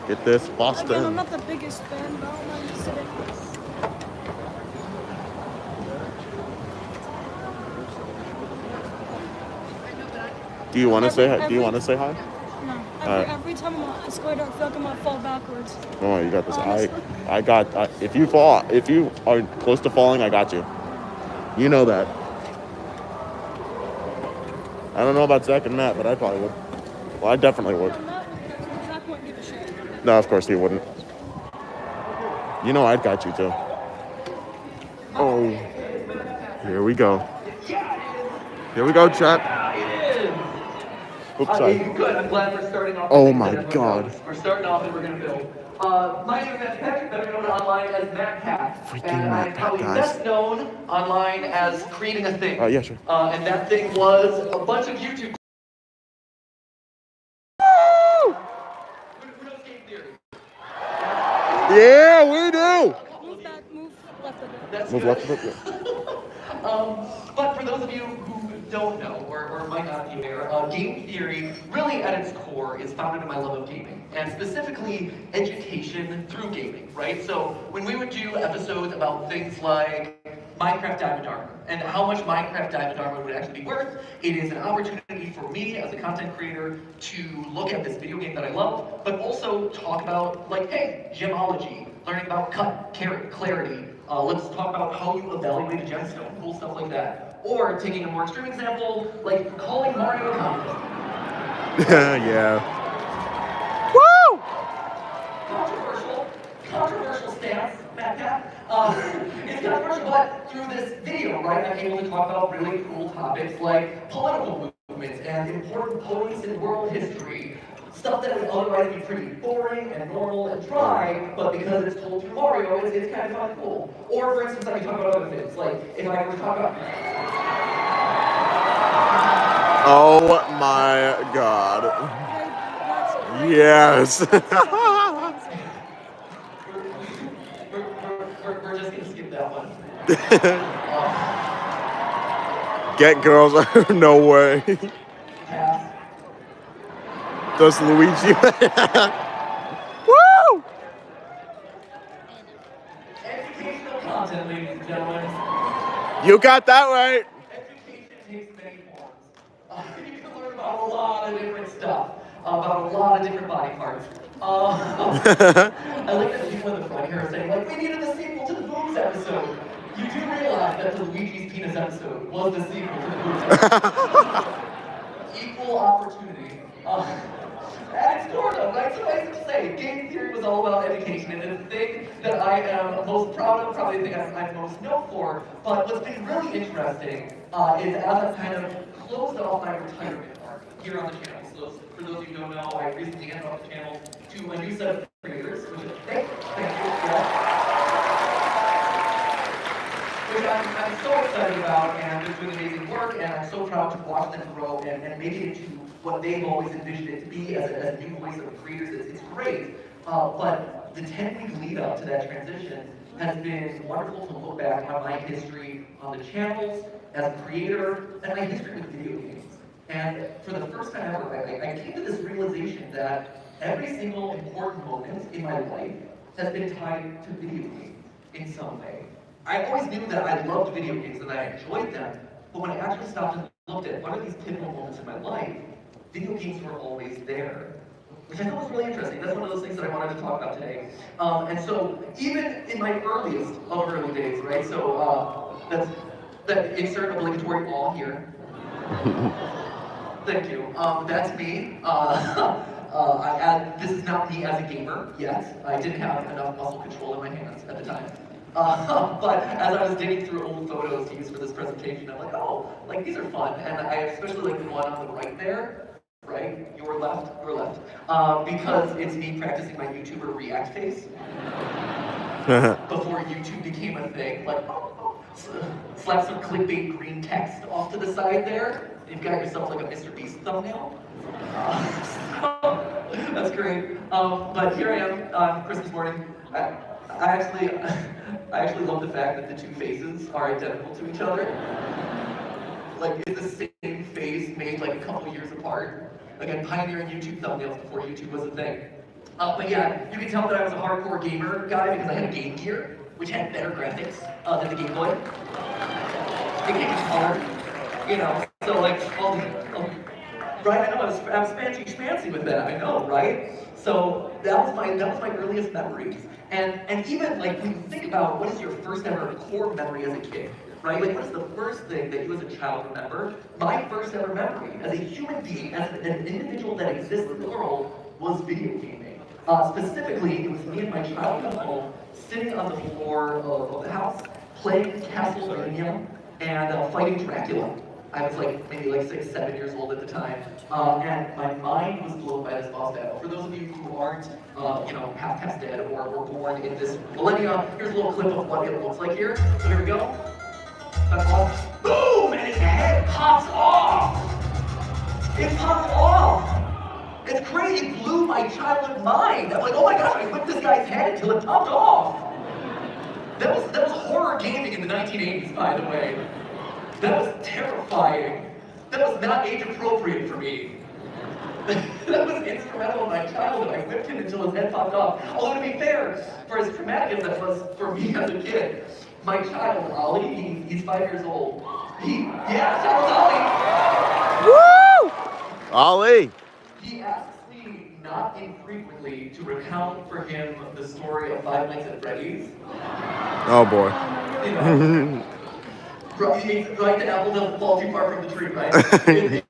Get this, Again, I'm Boston. not the biggest fan, but I don't mind sitting. Do you want to say hi? Do you want to say hi? No. Alright. Every time I'm on escalator, I feel like I'm gonna fall backwards. Oh, you got this. Honestly. If you fall, if you are close to falling, I got you. You know that. I don't know about Zach and Matt, but I probably would. Well, I definitely would. Zach wouldn't give a shit. No, of course he wouldn't. You know I'd got you too. Oh, here we go. Here we go, chat. Oops, sorry. Good. I'm glad we're starting off. Oh my God. We're starting off and we're gonna build. My name is Matt Patrick, better known online as Matt Pat. Freaking and Matt I'm Pat, probably guys. best known online as creating a thing. Yeah, sure. And that thing was a bunch of YouTube. Who knows game theory? Yeah, we do. Move back, move left a bit. That's Move good. left a bit. But for those of you who don't know or might not be aware, game theory really at its core is founded in my love of gaming, and specifically education through gaming, right? So when we would do episodes about things like Minecraft Diamond Armor and how much Minecraft Diamond Armor would actually be worth, it is an opportunity for me as a content creator to look at this video game that I love, but also talk about like, hey, gemology, learning about cut, carrot, clarity. Let's talk about how you evaluate a gemstone, cool stuff like that. Or taking a more extreme example, like calling Mario a communist. Yeah. Woo! Controversial stance, Matt Pat. It's controversial, but through this video, right, I'm able to talk about really cool topics like political movements and important points in world history. Stuff that would otherwise be pretty boring and normal and dry, but because it's told through Mario, it's kind of fun and cool. Or, for instance, I can talk about other things, like if I were to talk about... Oh my God. Yes. We're just gonna skip that one. Get girls. No way. Pass. Does Luigi? Woo! Educational content, ladies and gentlemen. You got that right. Education takes many forms. You can learn about a lot of different stuff, about a lot of different body parts. I like that people in the front here are saying, like, we needed the sequel to the boobs episode. You do realize that the Luigi's penis episode was the sequel to the boobs episode. Equal opportunity. And it's core though, right? Suffice it to say, game theory was all about education, and it's the thing that I am most proud of, probably the thing I'm most known for. But what's been really interesting is as I've kind of closed off my retirement arc here on the channel. So for those of you who don't know, I recently handed off the channel to a new set of creators, which is thank you, yeah. Which I'm so excited about, and they're doing amazing work, and I'm so proud to watch them grow and make it into what they've always envisioned it to be as a new voice of creators. It's great, but the 10-week lead up to that transition has been wonderful to look back on my history on the channels, as a creator, and my history with video games. And for the first time ever, I came to this realization that every single important moment in my life has been tied to video games in some way. I always knew that I loved video games and that I enjoyed them, but when I actually stopped and looked at what are these pivotal moments in my life, video games were always there. Which I thought was really interesting. That's one of those things that I wanted to talk about today. And so, even in my earliest of early days, right? So, that insert obligatory all here. Thank you. That's me. This is not me as a gamer yet. I didn't have enough muscle control in my hands at the time. But as I was digging through old photos to use for this presentation, I'm like, oh, like these are fun. And I especially like the one on the right there. Right? Your left. Because it's me practicing my YouTuber react face. Before YouTube became a thing. Like, slap some clickbait green text off to the side there. You've got yourself like a Mr. Beast thumbnail. That's great. But here I am on Christmas morning. I actually love the fact that the two faces are identical to each other. Like, it's the same face made like a couple years apart. Again, pioneering YouTube thumbnails before YouTube was a thing. But yeah, you can tell that I was a hardcore gamer guy because I had a Game Gear, which had better graphics than the Game Boy. It came in color, you know. So like, right? I know I was fancy with that. I know, right? So that was my earliest memories. And even like when you think about what is your first ever core memory as a kid. Right? Like, what's the first thing that you as a child remember? My first ever memory as a human being, as an individual that exists in the world, was video gaming. Specifically, it was me and my childhood home sitting on the floor of the house, playing Castlevania and fighting Dracula. I was like maybe like 6, 7 years old at the time, and my mind was blown by this boss battle. For those of you who aren't, half past dead or were born in this millennium, here's a little clip of what it looks like here. So here we go. Boom! And his head pops off! It popped off! It's crazy, it blew my childhood mind. I'm like, oh my gosh, I whipped this guy's head until it popped off! That was horror gaming in the 1980s, by the way. That was terrifying. That was not age appropriate for me. That was instrumental in my childhood. I whipped him until his head popped off. Although to be fair, for as traumatic as that was for me as a kid, my child, Ollie, he's 5 years old. Shout out Woo! Ollie! He asks me not infrequently to recount for him the story of Five Nights at Freddy's. Oh boy. You know, right, the apple doesn't fall too far from the tree, right?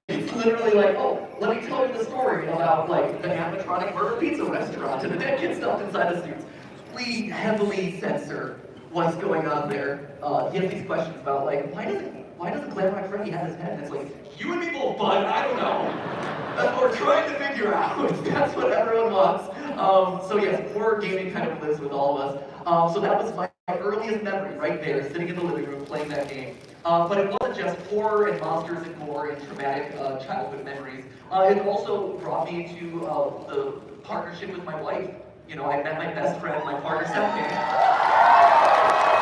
It's literally like, oh, let me tell you the story about like the animatronic murder pizza restaurant and the dead kid stuffed inside the suits. We heavily censor what's going on there. He has these questions about like, why doesn't Glamrock Freddy have his head? And it's like, you and me both, bud, I don't know. That's what we're trying to figure out. That's what everyone wants. So yes, horror gaming kind of lives with all of us. So that was my earliest memory right there, sitting in the living room playing that game. But it wasn't just horror and monsters and gore and traumatic childhood memories. It also brought me to the partnership with my wife. You know, I met my best friend, my partner, Stephanie.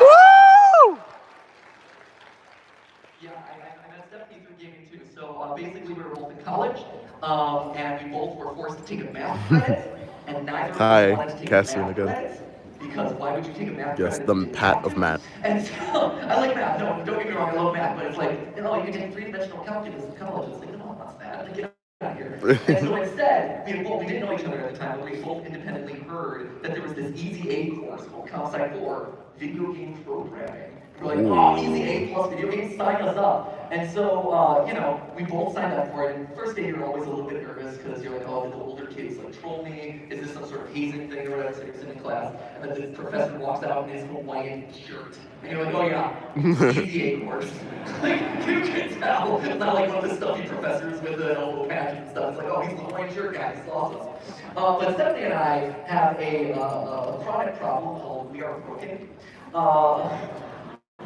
Woo! Yeah, I met Stephanie through gaming too. So basically, we were both in college, and we both were forced to take a math credit, and neither of us wanted to take Cassie a math again. credit. Because why would you take a math Yes, credit? the Pat of math. And so, I like math. No, don't get me wrong, I love math, but it's like, you can take three-dimensional calculus in college. It's like, no one wants that. Like, get out of here. And so instead, we didn't know each other at the time, but we both independently heard that there was this Easy A course called Comp Sci 4, video game programming. We're like, oh, Easy A plus video games, sign us up. And so, we both signed up for it. And first day, you're always a little bit nervous because you're like, oh, did the older kids like troll me? Is this some sort of hazing thing or whatever? So you're sitting in class, and then the professor walks out in his Hawaiian shirt. And you're like, oh yeah, Easy A course. Like, you can tell. It's not like one of the stuffy professors with the elbow patch and stuff. It's like, oh, he's the Hawaiian shirt guy. He's awesome. But Stephanie and I have a chronic problem called We Are Broken.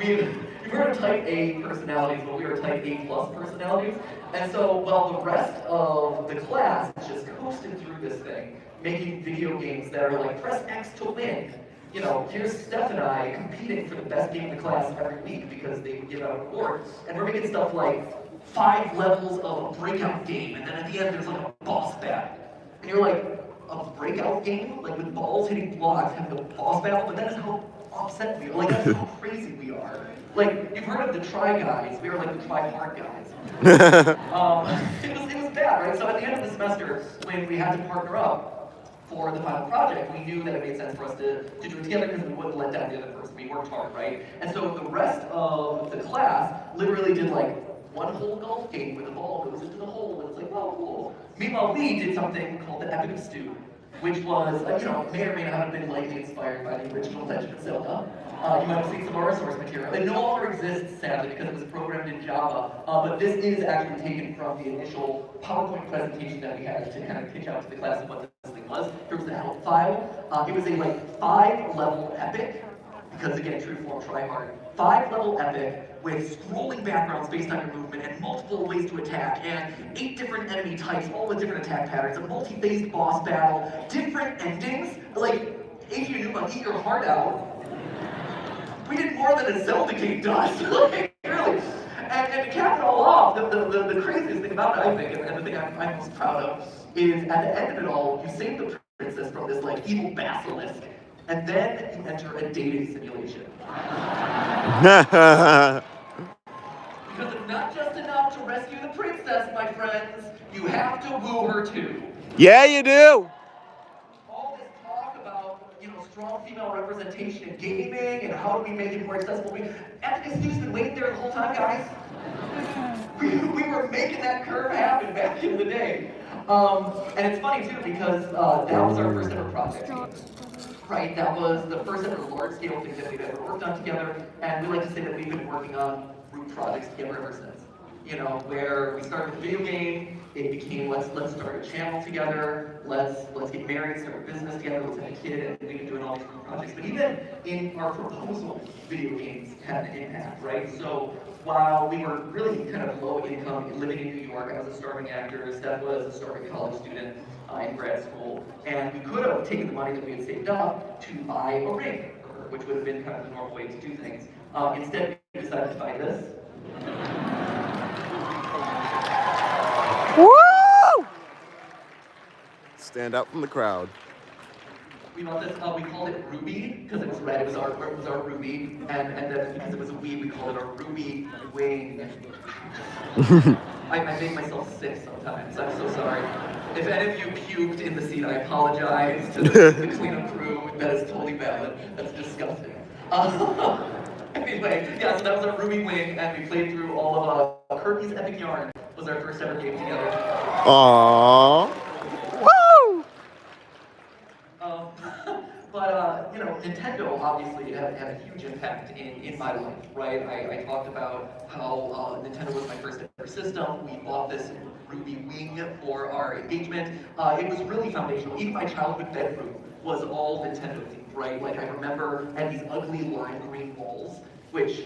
You've heard of type A personalities, but we are type A plus personalities. And so while the rest of the class just coasted through this thing, making video games that are like, press X to win. Here's Steph and I competing for the best game in the class every week because they give out an award. And we're making stuff like 5 levels of a breakout game, and then at the end there's like a boss battle. And you're like, a breakout game? Like with balls hitting blocks, having a boss battle? But that is how upset we are. Like, that's how crazy we are. Like, you've heard of the Try Guys. We were like the Try Hard Guys. It was bad, right? So at the end of the semester, when we had to partner up for the final project, we knew that it made sense for us to do it together because we wouldn't let down the other person. We worked hard, right? And so the rest of the class literally did like one whole golf game where the ball goes into the hole, and it's like, oh, cool. Meanwhile, we did something called the Epic of Stew, which was, may or may not have been lightly inspired by the original Legend of Zelda. You might have seen some of our source material. It no longer exists, sadly, because it was programmed in Java, but this is actually taken from the initial PowerPoint presentation that we had to kind of pitch out to the class of what this thing was. Here was the help file. It was a 5-level epic, because again, true form, try hard. 5-level epic with scrolling backgrounds based on your movement and multiple ways to attack, and 8 different enemy types, all with different attack patterns, a multi-phased boss battle, different endings. Like, if you knew about Eat Your Heart Out, we did more than a Zelda game does, like, really. And to cap it all off, the craziest thing about it, I think, and the thing I'm most proud of, is at the end of it all, you save the princess from this like evil basilisk, and then you enter a dating simulation. Because it's not just enough to rescue the princess, my friends, you have to woo her too. Yeah, you do. All this talk about, strong female representation in gaming and how do we make it more accessible. Epic Stew's been waiting there the whole time, guys. We were making that curve happen back in the day. And it's funny too because that was our first ever project. Right, that was the first ever large-scale thing that we've ever worked on together, and we like to say that we've been working on group projects together ever since. Where we started with a video game, it became let's start a channel together, let's get married, start a business together, let's have a kid, and we've been doing all these group projects. But even in our proposal, video games had an impact, right? So while we were really kind of low income, living in New York, I was a starving actor, Steph was a starving college student in grad school, and we could have taken the money that we had saved up to buy a ring, which would have been kind of the normal way to do things. Instead, we decided to buy this. Woo! Stand out from the crowd. We bought this, we called it Ruby, because it was red, it was our Ruby, and then because it was a we called it our Ruby Wing. I make myself sick sometimes, I'm so sorry. If any of you puked in the seat, I apologize to the cleanup crew, that is totally valid, that's disgusting. Anyway, yeah, so that was our Ruby Wing, and we played through all of Kirby's Epic Yarn, was our first ever game together. Aww. Woo! But Nintendo obviously had a huge impact in my life, right? I talked about how Nintendo was my first ever system. We bought this Ruby Wing for our engagement. It was really foundational. Even my childhood bedroom was all Nintendo themed, right? Like I remember I had these ugly lime green walls, which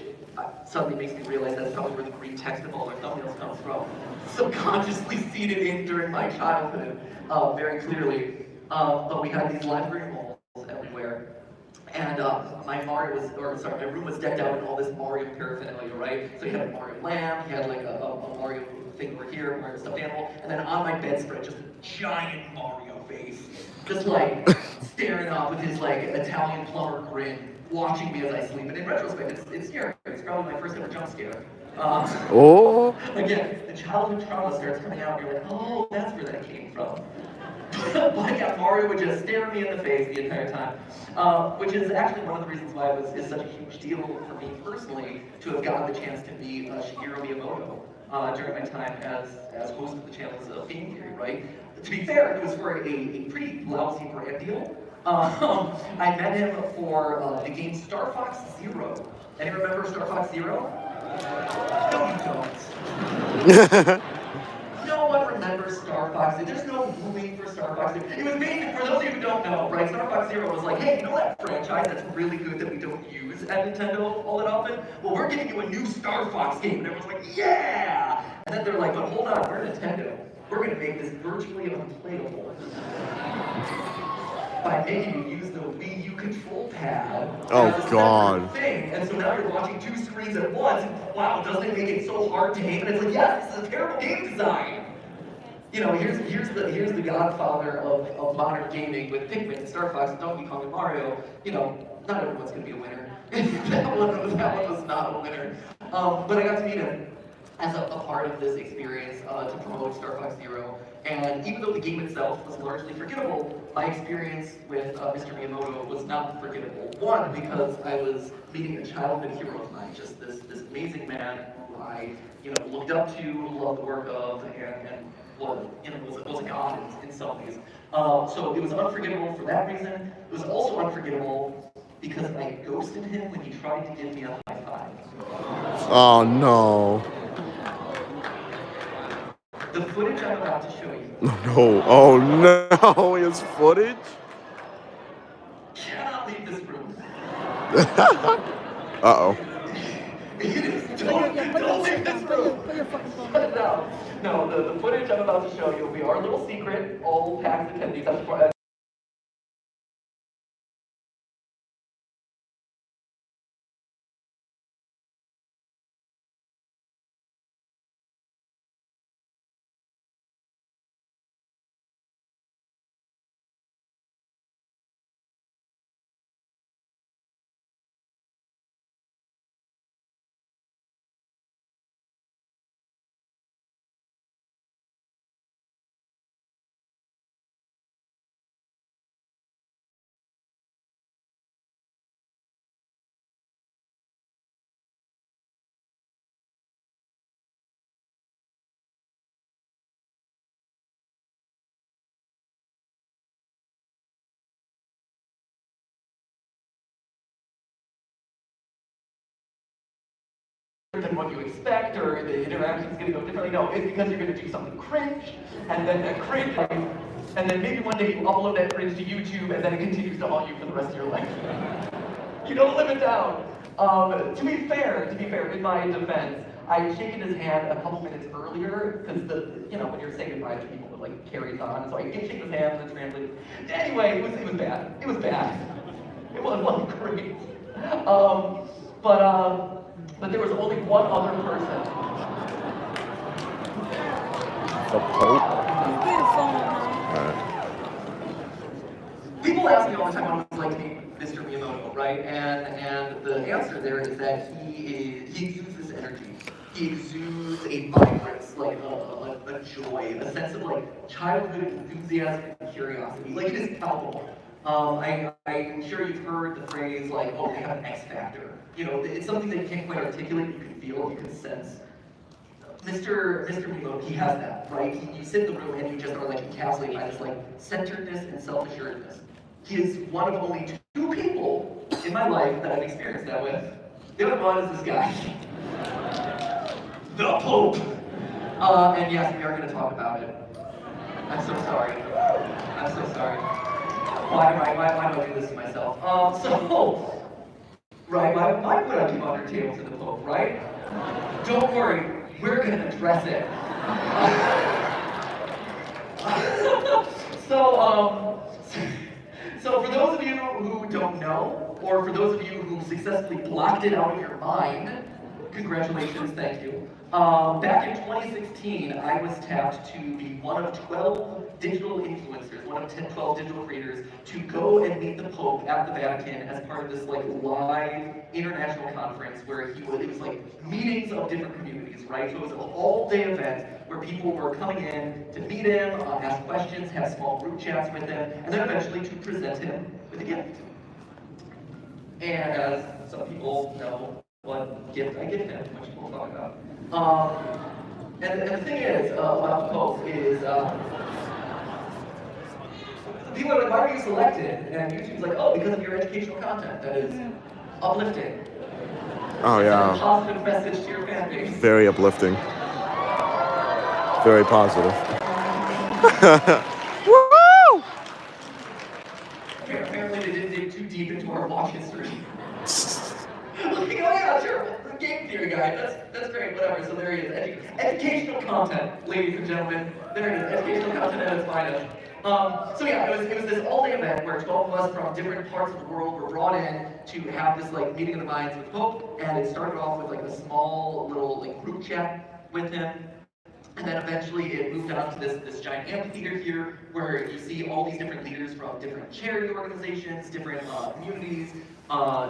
suddenly makes me realize that's probably where the green text of all our thumbnails comes from. Subconsciously seeded in during my childhood, very clearly. But we had these lime green walls everywhere. And my room was decked out in all this Mario paraphernalia, right? So you had a Mario lamp, you had like a Mario thing over here, Mario stuffed animal, and then on my bedspread, just a giant Mario face, just like staring off with his like Italian plumber grin, watching me as I sleep. And in retrospect, it's scary. It's probably my first ever jump scare. Again, the childhood trauma starts coming out, and you're like, oh, that's where that came from. But yeah, Mario would just stare me in the face the entire time, which is actually one of the reasons why it was such a huge deal for me personally to have gotten the chance to meet Shigeru Miyamoto during my time as host of the channel's Game Theory, right? To be fair, it was for a pretty lousy brand deal. I met him for the game Star Fox Zero. Anyone remember Star Fox Zero? No, you don't. No one remembers Star Fox. There's no movie for Star Fox. It was basic, for those of you who don't know, right? Star Fox Zero was like, hey, you know that franchise that's really good that we don't use at Nintendo all that often? Well, we're giving you a new Star Fox game. And everyone's like, yeah! And then they're like, but hold on, we're Nintendo. We're going to make this virtually unplayable by making you use the Wii U control pad as a separate thing. And so now you're watching two screens at once. Wow, doesn't it make it so hard to aim? And it's like, yes, this is a terrible game design. Here's the godfather of modern gaming with Pikmin, Star Fox, Donkey Kong, and Mario. Not everyone's going to be a winner. that one was not a winner. But I got to meet him as a part of this experience to promote Star Fox Zero. And even though the game itself was largely forgettable, my experience with Mr. Miyamoto was not forgettable. One, because I was meeting a childhood hero of mine, just this amazing man who I looked up to, loved the work of, and was a god in some ways. So it was unforgettable for that reason. It was also unforgettable because I ghosted him when he tried to give me a high five. Oh no. The footage I'm about to show you. No. Oh no. His footage? Cannot leave this room. Uh-oh. Don't leave this room. Put your fucking phone down. No, the footage I'm about to show you will be our little secret, all PAX attendees. Than what you expect, or the interaction's going to go differently. No, it's because you're going to do something cringe, and then that cringe, and then maybe one day you upload that cringe to YouTube, and then it continues to haunt you for the rest of your life. You don't live it down. To be fair, in my defense, I had shaken his hand a couple minutes earlier, because when you're saying goodbye to people, it like carries on. So I did shake his hand and then translated. Anyway, it was bad. It was bad. It wasn't great. But there was only one other person. The Pope? Put your phone down. Alright. People ask me all the time what it's like to meet Mr. Miyamoto, right? And the answer there is that he exudes this energy. He exudes a vibrance, like a joy, a sense of like childhood enthusiasm and curiosity. Like it is palpable. I'm sure you've heard the phrase like, oh, they have an X factor. It's something that you can't quite articulate, you can feel, you can sense. Mr. Miyamoto, he has that, right? You sit in the room and you just are like encapsulated by this like centeredness and self-assuredness. He is one of only 2 people in my life that I've experienced that with. The other one is this guy. The Pope. And yes, we are going to talk about it. I'm so sorry. I'm so sorry. Why do I do this to myself? Right, why would I keep under tables in the Pope, right? Don't worry, we're going to address it. So for those of you who don't know, or for those of you who successfully blocked it out of your mind, congratulations, thank you. Back in 2016, I was tapped to be one of 12 digital influencers, one of 12 digital creators, to go and meet the Pope at the Vatican as part of this like live international conference where it was like meetings of different communities, right? So it was an all-day event where people were coming in to meet him, ask questions, have small group chats with him, and then eventually to present him with a gift. And as some people know, what gift I give him, which we'll talk about. And the thing is, about the Pope is, people are like, why are you selected? And YouTube's like, oh, because of your educational content that is uplifting. Oh yeah. It's a positive message to your fan base. Very uplifting. Very positive. Woo! Apparently they didn't dig too deep into our watch history. Like, oh yeah, sure, game theory guy, that's great, whatever. So there he is, educational content, ladies and gentlemen. There it is, educational content at its finest. So yeah, it was this all-day event where 12 of us from different parts of the world were brought in to have this like meeting of the minds with Pope, and it started off with like a small little like group chat with him. And then eventually it moved on to this giant amphitheater here where you see all these different leaders from different charity organizations, different communities,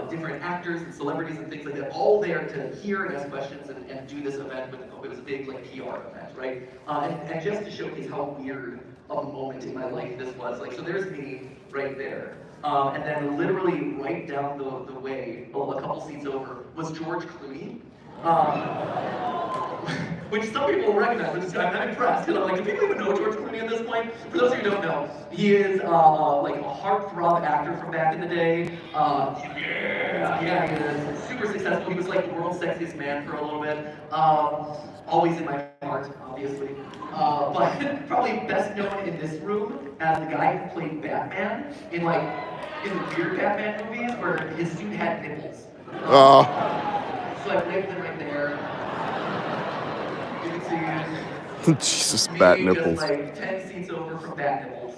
different actors and celebrities and things like that, all there to hear and ask questions and do this event with the Pope. It was a big like PR event, right? And just to showcase how weird of a moment in my life this was, like, so there's me right there. And then literally right down the way, a couple seats over, was George Clooney. Which some people will recognize, which is, I'm impressed, because I'm like, do people even know George Clooney at this point? For those of you who don't know, he is like a heartthrob actor from back in the day. Yeah, he is super successful. He was like the world's sexiest man for a little bit. Always in my heart, obviously. But probably best known in this room as the guy who played Batman in the weird Batman movies where his suit had nipples. So I waved him right there. You can see Jesus, bat me nipples. just like 10 seats over from bat nipples.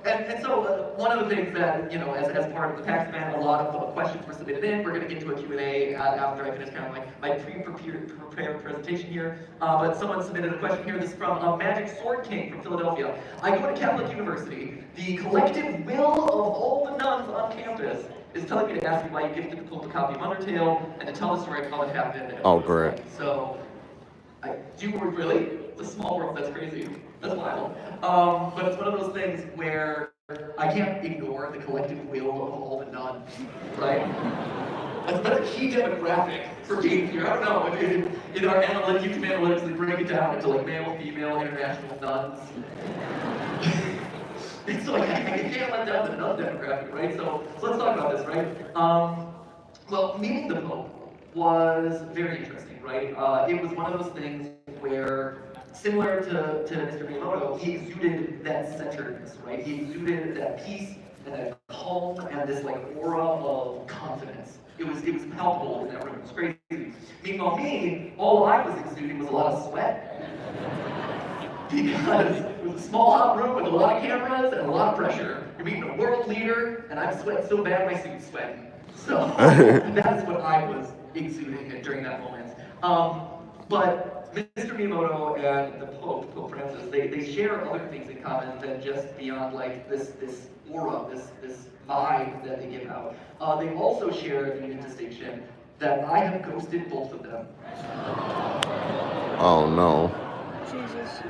And so one of the things that, you know, as part of the PAX event, a lot of questions were submitted in. We're going to get to a Q&A after I finish kind of like my pre-prepared presentation here. But someone submitted a question here. This is from Magic Sword King from Philadelphia. I go to Catholic University. The collective will of all the nuns on campus is telling me to ask you why you gifted the Pope a copy of Undertale and to tell the story of how it happened. And Oh, what it was great. like. So, I do really? It's a small world, that's crazy. That's wild. But it's one of those things where I can't ignore the collective will of all the nuns, right? That's a key demographic for being here. I don't know, in our analytics, you can analytically break it down into like male, female, international nuns. So I can't let down the nun demographic, right? So let's talk about this, right? Well, meeting the Pope was very interesting, right? It was one of those things where, similar to Mr. Miyamoto, he exuded that centeredness, right? He exuded that peace and that calm and this like aura of confidence. It was palpable in that room. It was crazy. Meanwhile, me, all I was exuding was a lot of sweat. Because it was a small hot room with a lot of cameras and a lot of pressure. You're meeting a world leader, and I'm sweating so bad my suit's sweating. So that's what I was exuding during that moment. But Mr. Miyamoto and the Pope Francis, they share other things in common than just beyond like this aura, this vibe that they give out. They also share the unique distinction that I have ghosted both of them. Oh no. Jesus.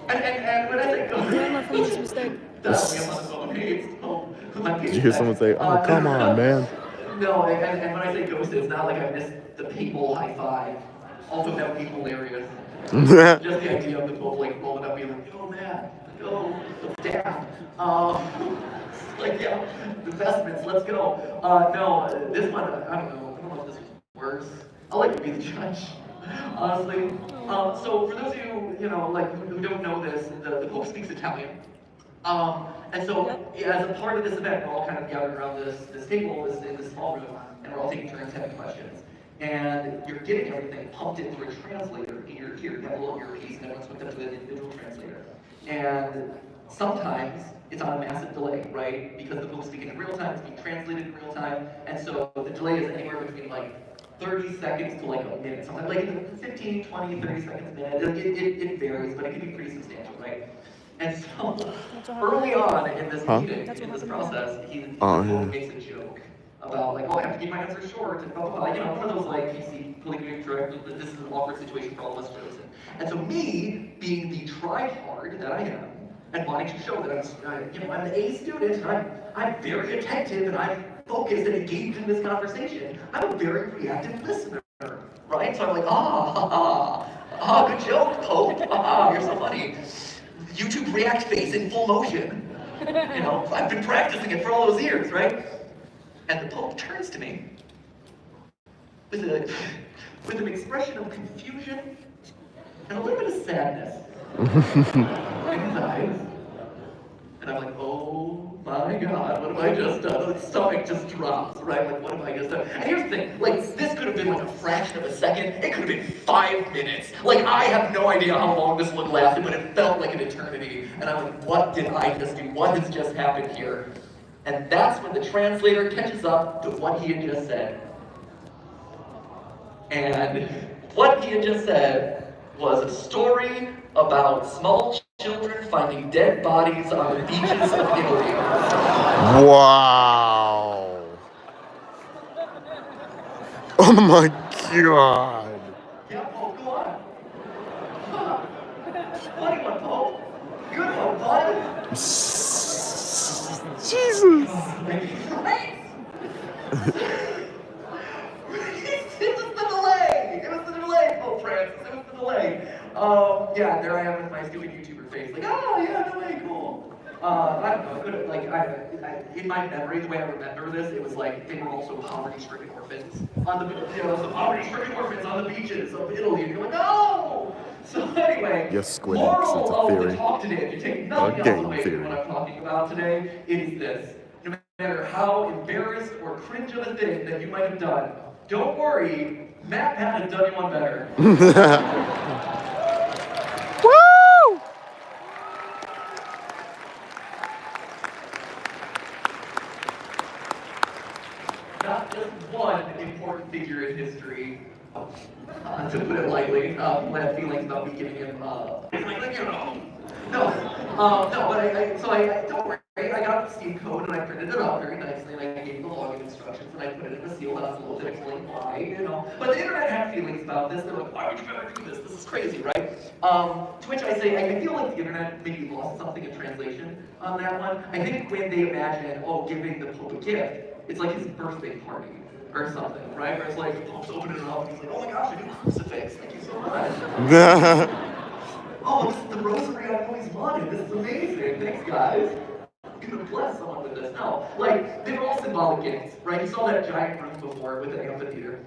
And when I say ghosted, Learn from this mistake. that's me on my phone. Hey, it's the Pope. Did you hear someone say, "Oh, come on, man"? No, and when I say ghosted, it's not like I missed the people high five. Also, that would be hilarious. Just the idea of the Pope like rolling up, being like, "Yo, man, yo, let's dab." Like, yeah, investments, let's go. No, this one, I don't know if this was worse. I'll let you be the judge, honestly. So for those of you, you know, like who don't know this, the Pope speaks Italian. And so, as a part of this event, we're all kind of gathered around this table, in this small room, and we're all taking turns having questions. And you're getting everything pumped in through a translator in your ear. You have a little earpiece, and everyone's hooked up to an individual translator. And sometimes it's on a massive delay, right? Because the Pope's speaking in real time, it's being translated in real time, and so the delay is anywhere between like 30 seconds to like a minute, sometimes like 15, 20, 30 seconds, minute. It varies, but it can be pretty substantial, right? And so, early on in this meeting, in this process, he makes a joke about like, oh, I have to keep my answers short, and blah, blah, blah. You know, one of those like, PC, politically correct, this is an awkward situation for all of us jokes. And so me, being the try-hard that I am, and wanting to show that I'm an A student, and I'm very attentive, and I'm focused and engaged in this conversation, I'm a very reactive listener, right? So I'm like, good joke, Pope, you're so funny. YouTube React face in full motion. You know, I've been practicing it for all those years, right? And the Pope turns to me with an expression of confusion and a little bit of sadness in his eyes. And I'm like, oh my God, what have I just done? The stomach just drops, right? Like, what have I just done? And here's the thing, like, this could have been like a fraction of a second. It could have been 5 minutes. Like, I have no idea how long this would last, but it felt like an eternity. And I'm like, what did I just do? What has just happened here? And that's when the translator catches up to what he had just said. And what he had just said was a story about small children finding dead bodies on the beaches of Italy. Wow. Oh my god. Yeah, Pope, go on. Huh. Funny one, Pope. Good one, bud. Jesus. Right? It was the delay. It was the delay, Pope Francis. It was the delay. Yeah, there I am with my stupid YouTuber face. Like, oh yeah, no way, cool. I don't know. In my memory, the way I remember this, it was like they were also poverty-stricken orphans on the poverty-stricken orphans on the beaches of Italy, and you're like, oh. So anyway, Yes, Squidix, moral it's a of the theory. talk today, if you take nothing A else game away theory. from what I'm talking about today, it is this. No matter how embarrassed or cringe of a thing that you might have done, don't worry, Matt has done you one better. Woo! Not just one important figure in history, to put it lightly, people have feelings about me giving him, no, don't worry, I got the Steam code and I printed it out very nicely and I gave the login instructions and I put it in a sealed envelope to explain why, you know. But the internet had feelings about this. They're like, why would you ever do this? This is crazy, right? To which I say, I feel like the internet maybe lost something in translation on that one. I think when they imagine, oh, giving the Pope a gift, it's like his birthday party or something, right? Where it's like the Pope's opening it up and he's like, oh my gosh, a new crucifix, thank you so much. Oh, this is the rosary I've always wanted. This is amazing. Thanks, guys. I'm gonna bless someone with this. No, like, they were all symbolic gifts, right? You saw that giant room before with the amphitheater.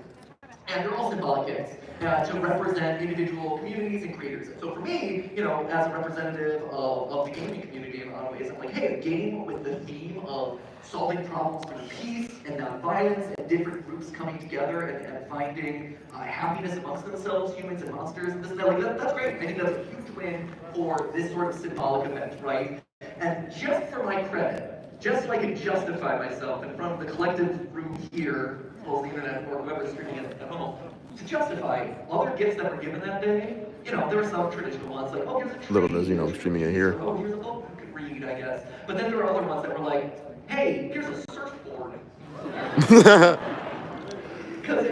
And they're all symbolic gifts to represent individual communities and creators. And so for me, you know, as a representative of the gaming community in a lot of ways, I'm like, hey, a game with the theme of solving problems through peace and nonviolence and different groups coming together and finding happiness amongst themselves, humans and monsters, and this and that. Like, that's great. I think that's a huge win for this sort of symbolic event, right? And just for my credit, just so I can justify myself in front of the collective room here, as well as the internet or whoever's streaming it at home, to justify other gifts that were given that day, you know, there were some traditional ones like, oh, here's a tree. Little does you know I'm streaming it here. Oh, here's a book you can read, I guess. But then there were other ones that were like, hey, here's a surfboard. Because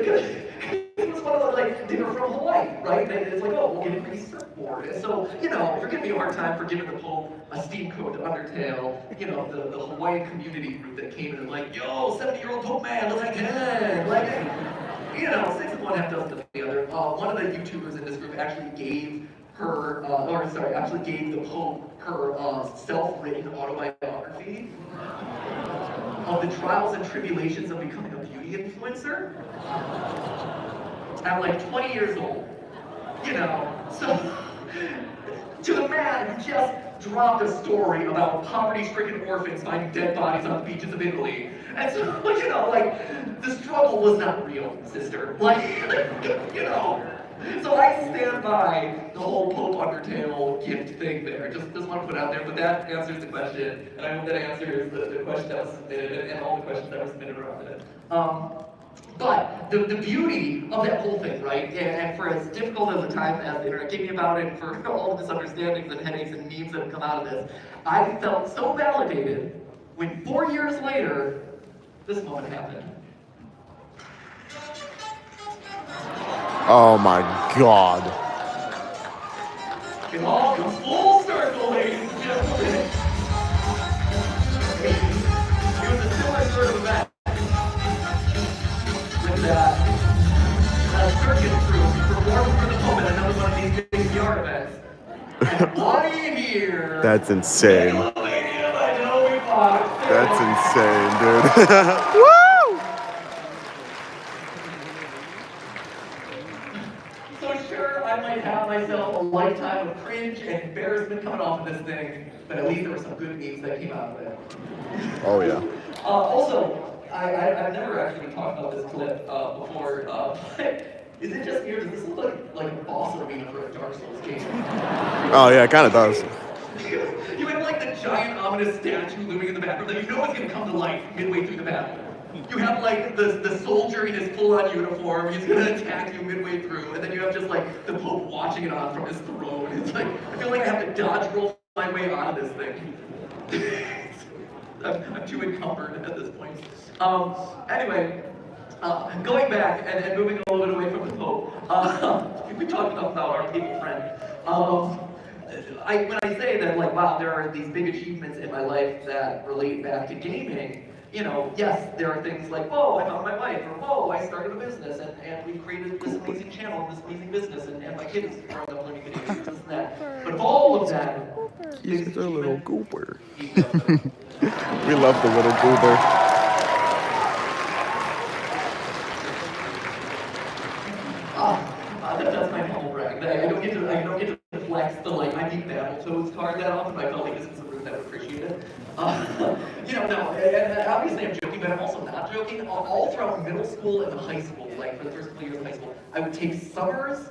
it was one of those, like, they were from Hawaii, right? And it's like, oh, we'll give him a surfboard. And so, you know, if you're giving me a hard time for giving the Pope a Steam code to Undertale, you know, the Hawaiian community group that came in and like, yo, 70-year-old Pope man, let's again. Like, you know, 6 of one, half dozen of the other. One of the YouTubers in this group actually gave her, actually gave the Pope her self-written autobiography of the trials and tribulations of becoming a beauty influencer at like 20 years old, you know. So, to the man who just dropped a story about poverty-stricken orphans finding dead bodies on the beaches of Italy. And so, you know, like, the struggle was not real, sister. Like, you know. So I stand by the whole Pope Undertale gift thing there. Just want to put it out there, but that answers the question, and I hope that answers the question that was submitted and all the questions that were submitted around it. But the beauty of that whole thing, right, and for as difficult of a time as the internet gave me about it, for all the misunderstandings and headaches and memes that have come out of this, I felt so validated when 4 years later, this moment happened. Oh my god. It all comes full circle, ladies and gentlemen. It was a similar sort of event with that circus crew performing for the Pope at another one of these big VR events. And what do you hear? That's insane. That's insane, dude. Woo! So sure, I might have myself a lifetime of cringe and embarrassment coming off of this thing, but at least there were some good memes that came out of it. Oh yeah. Also, I've never actually talked about this clip before, but is it just me or does this look like a boss arena for a Dark Souls game? Oh yeah, it kind of does. You have like the giant ominous statue looming in the background that you know is going to come to life midway through the battle. You have like the soldier in his full-on uniform, he's gonna attack you midway through, and then you have just like the Pope watching it on from his throne. It's like, I feel like I have to dodge roll my way out of this thing. I'm too encumbered at this point. Anyway, going back and moving a little bit away from the Pope, we talked about our papal friend. When I say that, like, wow, there are these big achievements in my life that relate back to gaming, you know, yes, there are things like, whoa, I found my wife, or whoa, I started a business, and we created this amazing channel, this amazing business, and my kids growing up learning video games, this and that. But of all of that, He's a little goober. We love the little goober. That's my humble brag. I don't get to flex the like I beat Battletoads card that often, but I felt like this was a room that would appreciate it. You know, no, and obviously I'm joking, but I'm also not joking. All throughout middle school and high school, like for the first couple years of high school, I would take summers,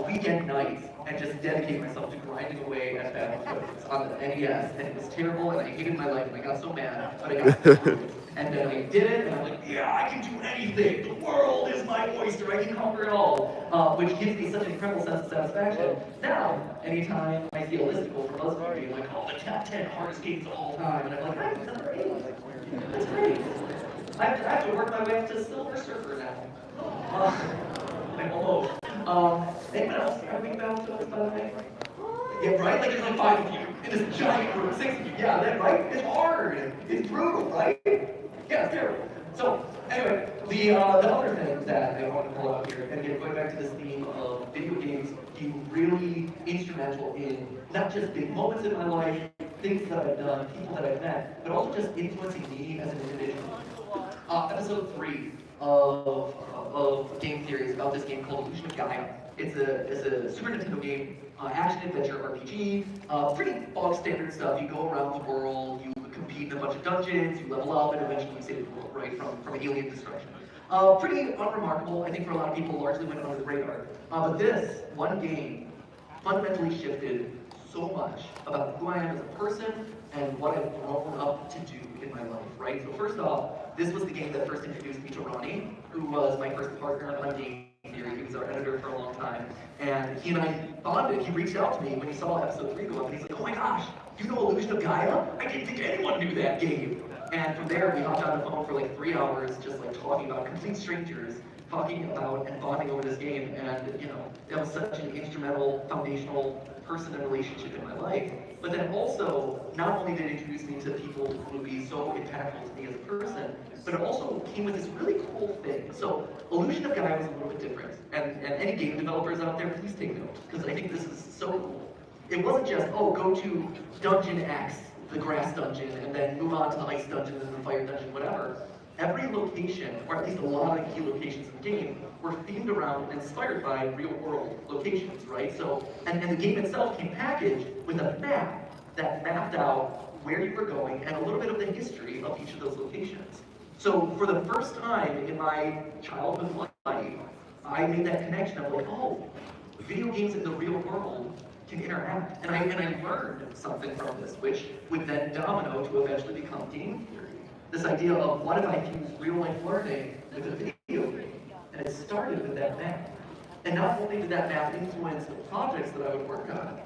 weekend nights, and just dedicate myself to grinding away at Battletoads on the NES, and it was terrible, and I hated my life, and I got so mad, but I got through it. And then I did it, and I'm like, yeah, I can do anything. The world is my oyster. I can conquer it all, which gives me such an incredible sense of satisfaction. Now, anytime I see a listicle from BuzzFeed being like, oh, the top 10 hardest games of all time, and I'm like, I'm number 8. That's great. I have to work my way up to Silver Surfer now. I'm almost. Anyone else having Battletoads, by the way? Yeah, right? Like, there's like 5 of you in this giant room, 6 of you. Yeah, that, right? It's hard. It's brutal, right? Yeah, it's terrible. So, anyway, the other thing that I want to pull out here, and again, going back to this theme of video games being really instrumental in not just big moments in my life, things that I've done, people that I've met, but also just influencing me as an individual. Episode 3 of game theory is about this game called Illusion of Gaia. It's a Super Nintendo game, action-adventure RPG, pretty bog standard stuff. You go around the world, you compete in a bunch of dungeons, you level up, and eventually you save the world, right, from alien destruction. Pretty unremarkable, I think for a lot of people, largely went under the radar. But this one game fundamentally shifted so much about who I am as a person and what I've grown up to do in my life, right? So first off, this was the game that first introduced me to Ronnie, who was my first partner on Game Theory. He was our editor for a long time. And he and I bonded. He reached out to me when he saw episode 3 go up, and he's like, oh my gosh, you know Illusion of Gaia? I didn't think anyone knew that game. And from there, we hopped on the phone for like 3 hours, just like talking about complete strangers, talking about and bonding over this game. And, you know, that was such an instrumental, foundational person and relationship in my life. But then also, not only did it introduce me to people who would be so impactful to me as a person, but it also came with this really cool thing. So, Illusion of Gaia was a little bit different. And any game developers out there, please take note, because I think this is so cool. It wasn't just, oh, go to Dungeon X, the grass dungeon, and then move on to the ice dungeon, and the fire dungeon, whatever. Every location, or at least a lot of the key locations in the game, were themed around and inspired by real-world locations, right? So, and the game itself came packaged with a map that mapped out where you were going and a little bit of the history of each of those locations. So, for the first time in my childhood life, I made that connection of like, oh, video games in the real world can interact. And I learned something from this, which would then domino to eventually become game theory. This idea of what if I fuse real-life learning with a video game? And it started with that map. And not only did that map influence the projects that I would work on,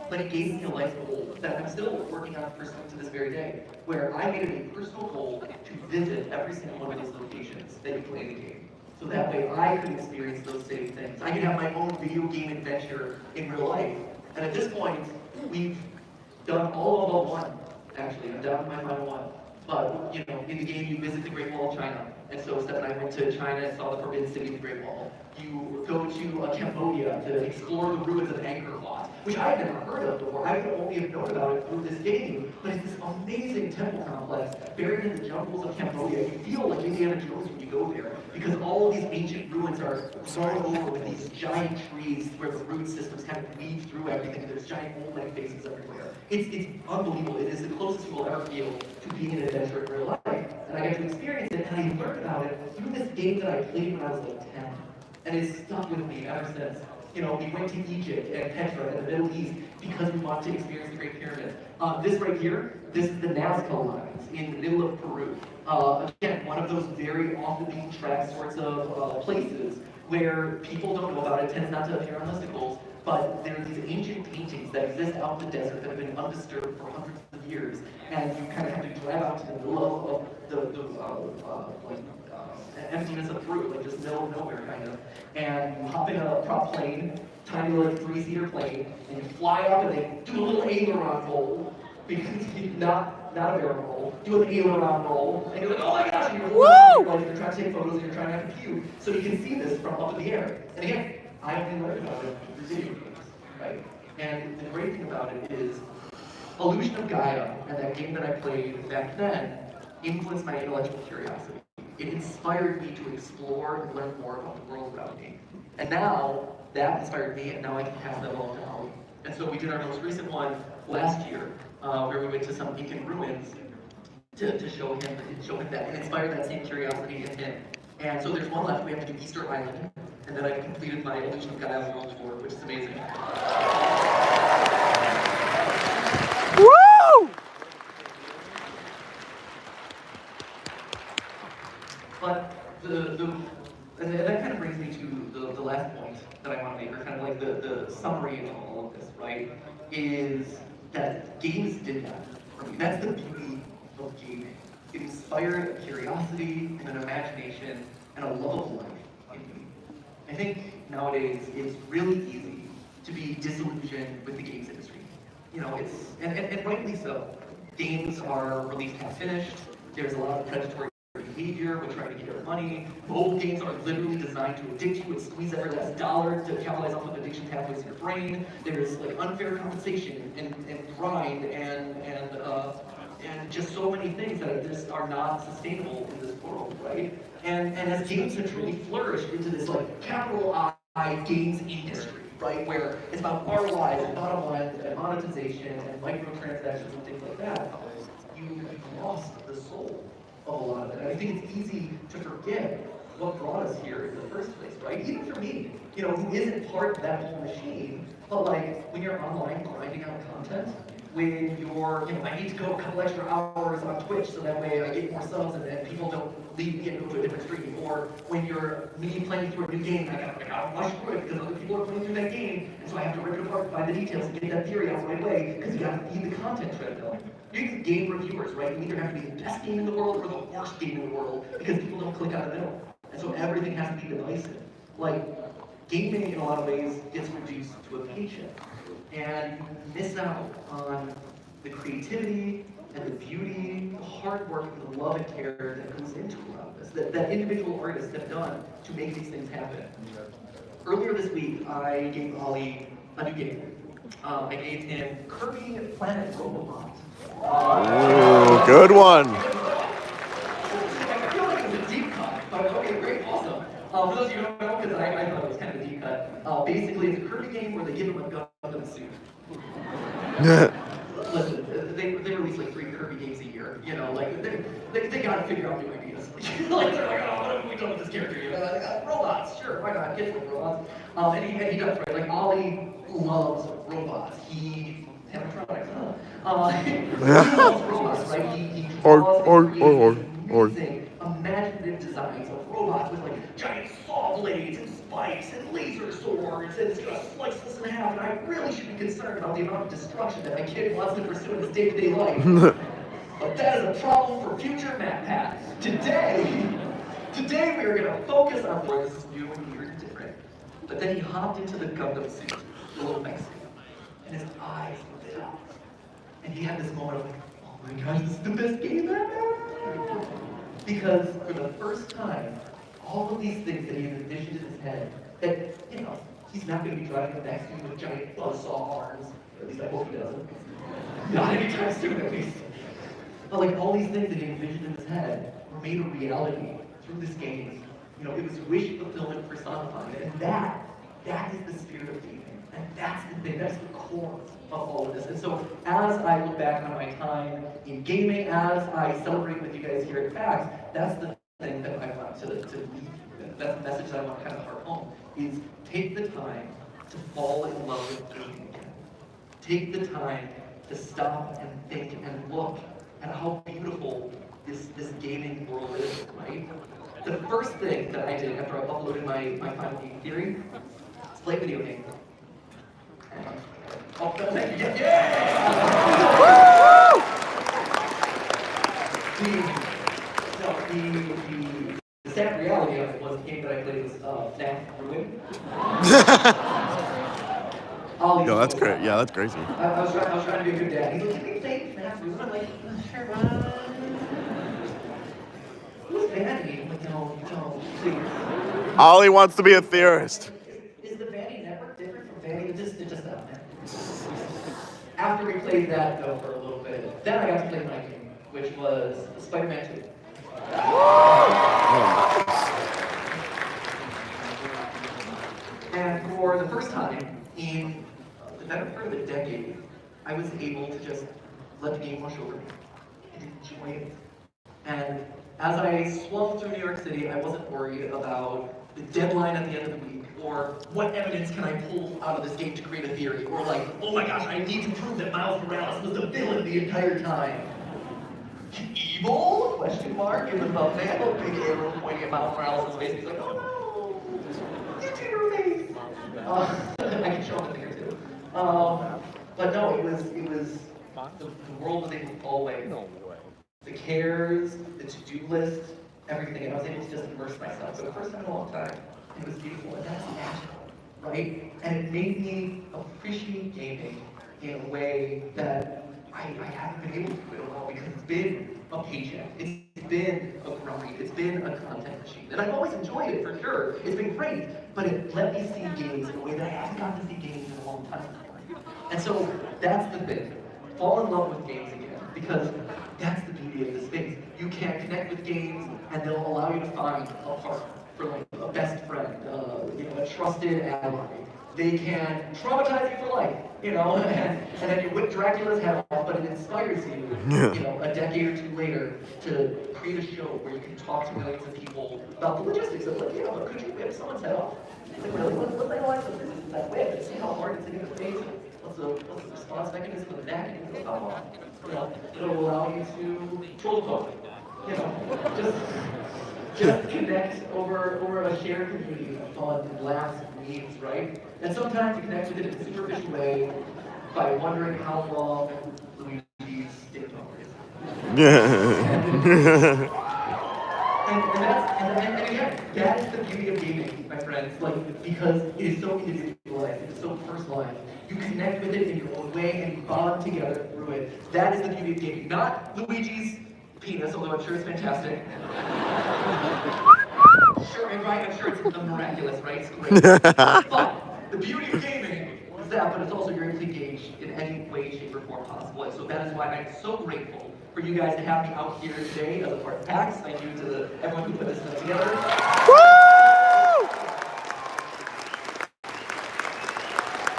but it gave me a life goal that I'm still working on personally to this very day, where I made it a personal goal to visit every single one of those locations that you play in the game. So that way I could experience those same things. I could have my own video game adventure in real life. And at this point, we've done all but one, actually. I'm down to my final one. But, you know, in the game you visit the Great Wall of China. And so Steph and I went to China and saw the Forbidden City of the Great Wall. You go to Cambodia to explore the ruins of Angkor Wat, which I had never heard of before. I would only have known about it through this game. But it's this amazing temple complex buried in the jungles of Cambodia. You feel like Indiana Jones when you go there, because all of these ancient ruins are grown over with these giant trees where the root systems kind of weave through everything. There's giant old-like faces everywhere. It's unbelievable. It is the closest you will ever feel to being an adventure in real life. And I got to experience it, and I learned about it through this game that I played when I was like 10. And it's stuck with me ever since. You know, we went to Egypt and Petra and the Middle East because we wanted to experience the Great Pyramid. This right here, this is the Nazca line. Mountains in the middle of Peru. Again, one of those very off-the-beaten-track sorts of places where people don't know about it, tends not to appear on listicles, but there are these ancient paintings that exist out in the desert that have been undisturbed for hundreds of years, and you kind of have to drive out to the middle of the emptiness of Peru, like just middle of nowhere kind of, and you hop in a prop plane, tiny little 3-seater plane, and you fly up and they do a little aileron roll, because you not a barrel roll, do an aileron roll, and you're like, oh my gosh, and you're trying to take photos and you're trying not to puke, so you can see this from up in the air. And again, I only learned about it through video games, right? And the great thing about it is, Illusion of Gaia, and that game that I played back then, influenced my intellectual curiosity. It inspired me to explore and learn more about the world around me. And now, that inspired me, and now I can pass that along to Ollie. And so we did our most recent one last year, where we went to some Incan ruins to show him that, and inspire that same curiosity in him. And so there's one left. We have to do Easter Island, and then I've completed my Illusion of Gaia World Tour, which is amazing. Woo! But and that kind of brings me to the last point that I want to make, or kind of like the summary of all of this, right? Is that games did that for me. That's the beauty of gaming. It inspired a curiosity and an imagination and a love of life in me. I think nowadays it's really easy to be disillusioned with the games industry. You know, and rightly so. Games are released half finished. There's a lot of predatory behavior. We're trying to get our money. Mobile games are literally designed to addict you and squeeze every last dollar to capitalize off of addiction pathways in your brain. There's like unfair compensation and grind and just so many things that just are not sustainable in this world, right? And as games have truly flourished into this like capital I games industry, right? Where it's about ROIs and bottom lines and monetization and microtransactions and things like that, you've lost the soul of a lot of it. And I think it's easy to forget what brought us here in the first place, right? Even for me, you know, who isn't part of that whole machine, but like when you're online grinding out content, when you're, you know, I need to go a couple extra hours on Twitch so that way I get more subs and people don't leave me and go to a different stream. Or when you're me playing through a new game, I gotta rush through it because other people are playing through that game, and so I have to rip it apart, find the details, and get that theory out right away because you gotta feed the content treadmill. You're game reviewers, right? You either have to be the best game in the world or the worst game in the world because people don't click out of the middle. And so everything has to be divisive. Like, gaming in a lot of ways gets reduced to a paycheck. And you miss out on the creativity and the beauty, the hard work, and the love and care that goes into a lot of this, that individual artists have done to make these things happen. Earlier this week, I gave Ollie a new game. I gave him Kirby Planet Robobot. Ooh, good one. I feel like it was a deep cut, but okay, great, awesome. For those of you who don't know, because I thought it was kind of a deep cut, basically it's a Kirby game where they give him a Gundam suit. Listen, they release like 3 Kirby games a year, you know, like they gotta figure out new ideas. Like they're like, oh, what have we done with this character? You know, like, robots, sure, why not? Kids with robots. And he does, right? Like Ollie loves robots. Animatronics, huh? He loves robots, right? He draws amazing, imaginative designs of robots with like giant saw blades and spikes and laser swords, and it's gonna slice this in half. And I really should be concerned about the amount of destruction that my kid wants to pursue in his day-to-day life. But that is a problem for future MatPat. Today we are gonna focus on where this is new and weird and different. But then he hopped into the Gundam suit, the little Mexican, and his eyes lit up. And he had this moment of like, oh my gosh, this is the best game ever! Because for the first time, all of these things that he had envisioned in his head, that, you know, he's not going to be driving a Mexican with giant buzzsaw arms, or at least I hope he doesn't. Not anytime soon, at least. But like all these things that he envisioned in his head were made a reality through this game. You know, it was wish fulfillment personified, and that is the spirit of gaming. And that's the thing, that's the core of all of this. And so as I look back on my time in gaming, as I celebrate with you guys here at PAX, that's the thing that I want to leave. That's the message that I want to kind of harp home, is take the time to fall in love with gaming again. Take the time to stop and think and look at how beautiful this gaming world is, right? The first thing that I did after I uploaded my final game theory is play video games. Oh, thank you. The sad reality of it was the game that I played was FNAF Ruin. Yo, that's great. Yeah, that's crazy. I was trying to be a good dad. He's like, can we play FNAF Ruin? I'm like, sure, who's Vanity? I'm like, no, please. Ollie wants to be a theorist. Is the Vanity network different from Vanity? It just After we played that though for a little bit, then I got to play my game, which was Spider-Man 2. And for the first time in the better part of a decade, I was able to just let the game wash over me and enjoy it. And as I swung through New York City, I wasn't worried about the deadline at the end of the week, or what evidence can I pull out of this game to create a theory, or like, oh my gosh, I need to prove that Miles Morales was the villain the entire time. Evil? Question mark in the thumbnail. Big arrow pointing at Miles Morales' face. He's like, oh no, it's your face. I can show him a thing or two. But no, it was the world was able to fall away. The cares, the to-do list, everything, and I was able to just immerse myself for the first time in a long time. It was beautiful, and that's magical, right? And it made me appreciate gaming in a way that I haven't been able to in a while, because it's been a paycheck, it's been a grind, it's been a content machine. And I've always enjoyed it, for sure. It's been great, but it let me see games in a way that I haven't gotten to see games in a long time. And so that's the thing. Fall in love with games again, because that's the beauty of this space. You can connect with games, and they'll allow you to find a partner, for like a best friend, a trusted ally. They can traumatize you for life, and then you whip Dracula's head off, but it inspires you, a decade or two later to create a show where you can talk to millions of people about the logistics of, like, but could you whip someone's head off? Like, really, what's the like the physics of that whip? And see how hard it's hitting the face? What's the response mechanism for the neck? And you go, it'll allow you to troll folk, just connect over a shared community of fun and laughs and memes, right? And sometimes you connect with it in a superficial way by wondering how long Luigi's ding-dong is. And again, that is the beauty of gaming, my friends. Like, because it is so individualized, it is so personalized. You connect with it in your own way and you bond together through it. That is the beauty of gaming. Not Luigi's penis, although I'm sure it's fantastic. Sure, right? I'm sure it's miraculous, right? It's great. But the beauty of gaming is that, but it's also you're able to engage in any way, shape, or form possible. And so that is why I'm so grateful for you guys to have me out here today as a part of PAX. Thank you to everyone who put this stuff together. Woo!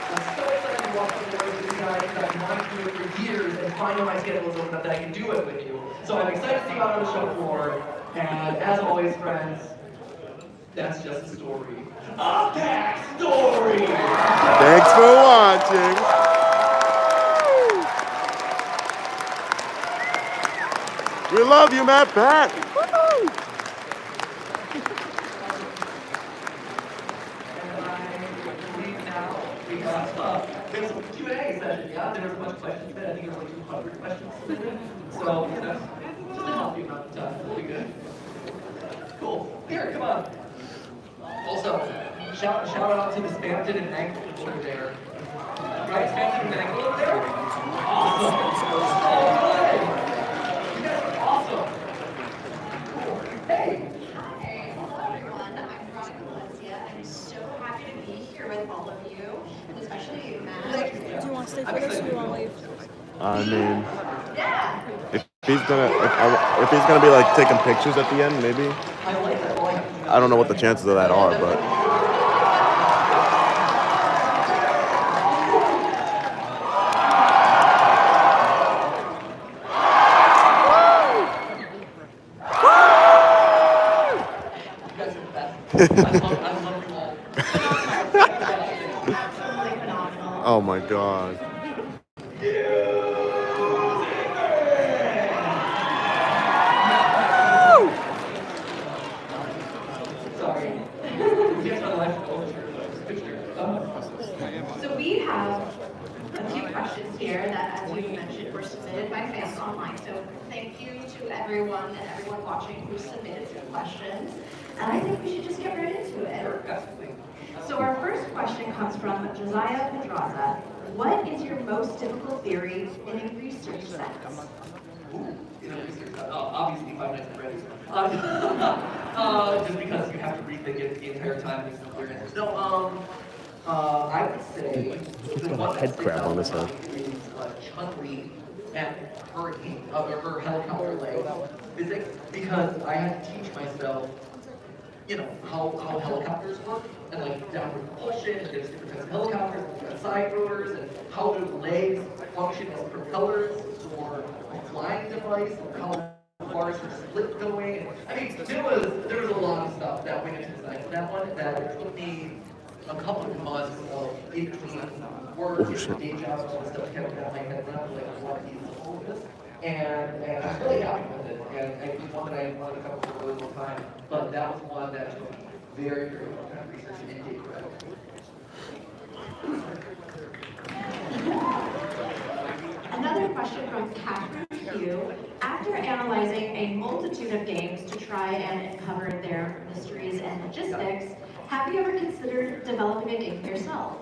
I'm so excited to walk the doors with you guys. I've been wanting to do it for years, and finally my schedule is open up that I can do it with you. So I'm excited to see you out on the show floor. And as always, friends, that's just a story. A PAX story! Thanks for watching. We love you, Matt Pat. And I believe now we have there's a Q&A session. Yeah, there was a bunch of questions there. I think there were like 200 questions submitted. So, just to help you out, it'll be good. Cool. Here, come on. Also, shout out to the Spamton and Ankle over there. Right, Spamton and Ankle over there? Awesome. Oh, good. You guys are awesome. Cool. Hey. Hey, hello everyone. I'm Veronica Valencia. I'm so happy to be here with all of you, and especially you, Matt. Do you want to stay for this or do you want to leave? I mean, Yeah. if he's gonna be like taking pictures at the end, maybe. I don't know what the chances of that are, but. Oh my God. who submitted some questions, and I think we should just get right into it. So our first question comes from Josiah Pedraza. What is your most difficult theory in a research sense? Ooh, obviously 5 Nights at Freddy's. Just because you have to rethink it the entire time, there's no clear answers. No, I would say the one head crab on his head. is Chun-Li and her helicopter leg physics, because I had to teach myself, you know, how helicopters work, and like downward propulsion, and there's different types of helicopters, and you've got side rotors, and how do the legs function as propellers or a flying device, and how bars are split going. I mean, there was a lot of stuff that went into design for that one that it took me a couple of months of in between work and day jobs and all this stuff to kind of wrap my head around, like what is all of this. And I'm really happy with it. And it was one that I wanted to cover for a really long time. But that was one that took me very, very long time to research and dig right. Another question from Catherine Hugh. After analyzing a multitude of games to try and uncover their mysteries and logistics, have you ever considered developing a game yourself?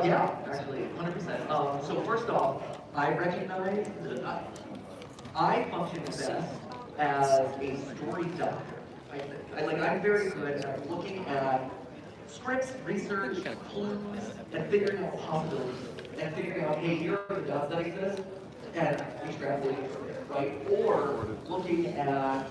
Yeah, actually, 100%. So first off, I recognize that I function best as a story doctor. I'm very good at looking at scripts, research, clues, and figuring out possibilities. And figuring out, hey, here are the dots that exist, and extrapolating from there, right? Or looking at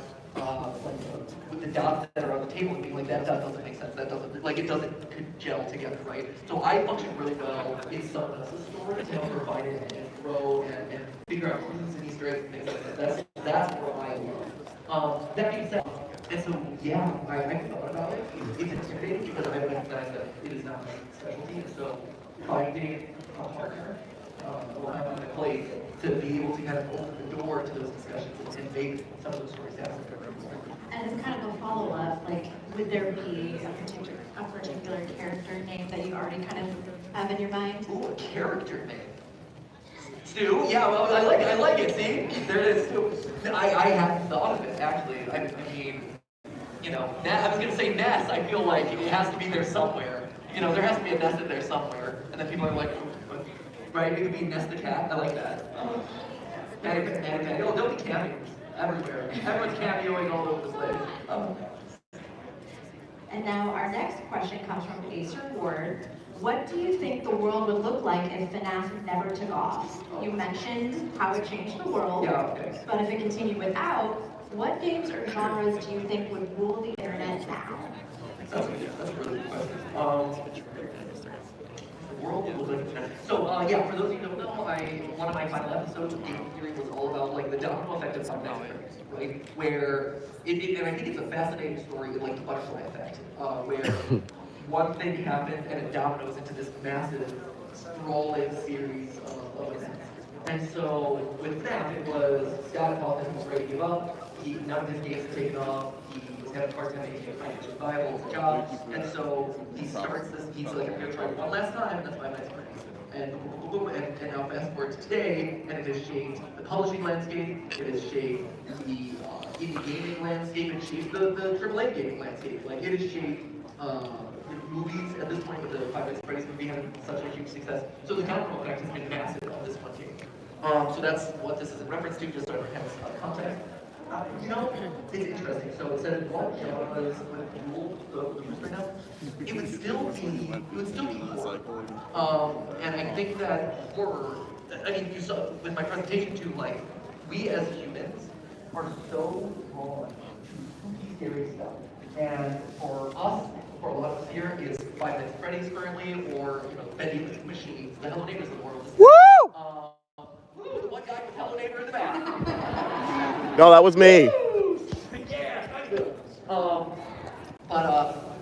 with the dots that are on the table and being like, that dot doesn't make sense, that doesn't, like, it doesn't gel together, right? So I function really well in someone else's story to help refine it and grow and figure out clues and Easter eggs and things like that. That's what I love. That being said, and so, yeah, I thought about it. It's intimidating because I recognize that it is not my specialty, and so finding a partner will have on my plate to be able to kind of open the door to those discussions and make some of those stories happen. And as kind of a follow-up, like, would there be a particular character name that you already kind of have in your mind? Ooh, a character name. Stu? Yeah, well, I like it, see? There it is, Stu. I hadn't thought of it, actually. I mean, you know, I was going to say Ness. I feel like it has to be there somewhere. You know, there has to be a Ness in there somewhere. And then people are like, right, it could be Ness the cat. I like that. There'll be cameos everywhere. Everyone's cameoing all over the place. And now our next question comes from Acer Ward. What do you think the world would look like if FNAF never took off? You mentioned how it changed the world, but if it continued without, what games or genres do you think would rule the internet now? That's a really good question. So, yeah, for those of you who don't know, one of my final episodes of Game Theory was all about, like, the domino effect of some networks, right? Where, and I think it's a fascinating story, like the butterfly effect, where one thing happens and it dominoes into this massive, sprawling series of events. And so, with that, it was Scott Hall was ready to give up. None of his games had taken off. He was having a hard time making it financially viable as a job. And so he starts this, he's like, I'm going to try one last time, and that's 5 Nights at Freddy's. And boom, boom, boom, and now fast forward to today, and it has shaped the publishing landscape, it has shaped the indie gaming landscape, it shaped the AAA gaming landscape. Like, it has shaped movies at this point with the 5 Nights at Freddy's movie having such a huge success. So the domino effect has been massive on this one game. So that's what this is in reference to, just so everyone has context. You know, it's interesting. So it says what genres would rule the news right now? It would still be horror. And I think that horror, I mean, you saw with my presentation too, like, we as humans are so drawn to spooky, scary stuff. And for us, for a lot of us here, is 5 Nights at Freddy's currently, or, you know, Bendy with Machines, the Hello Neighbors of the world. Woo! The one guy with Hello Neighbor in the back. No, that was me. Yeah, kind of.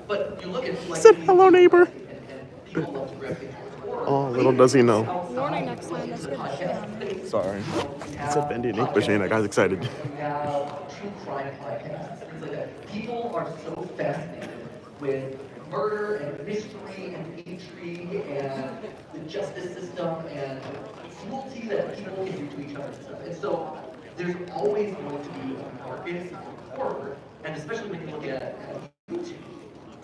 But you look at, like, Said hello, neighbor. And people love to gravitate towards horror. Oh, little does he know. Warning next time, that's good. Sorry. It said Bendy and Ink Machine. I got excited. We have true crime podcasts, things like that. People are so fascinated with murder and mystery and intrigue and the justice system and cruelty that people can do to each other and stuff. And so there's always going to be a market for horror, and especially when you look at YouTube,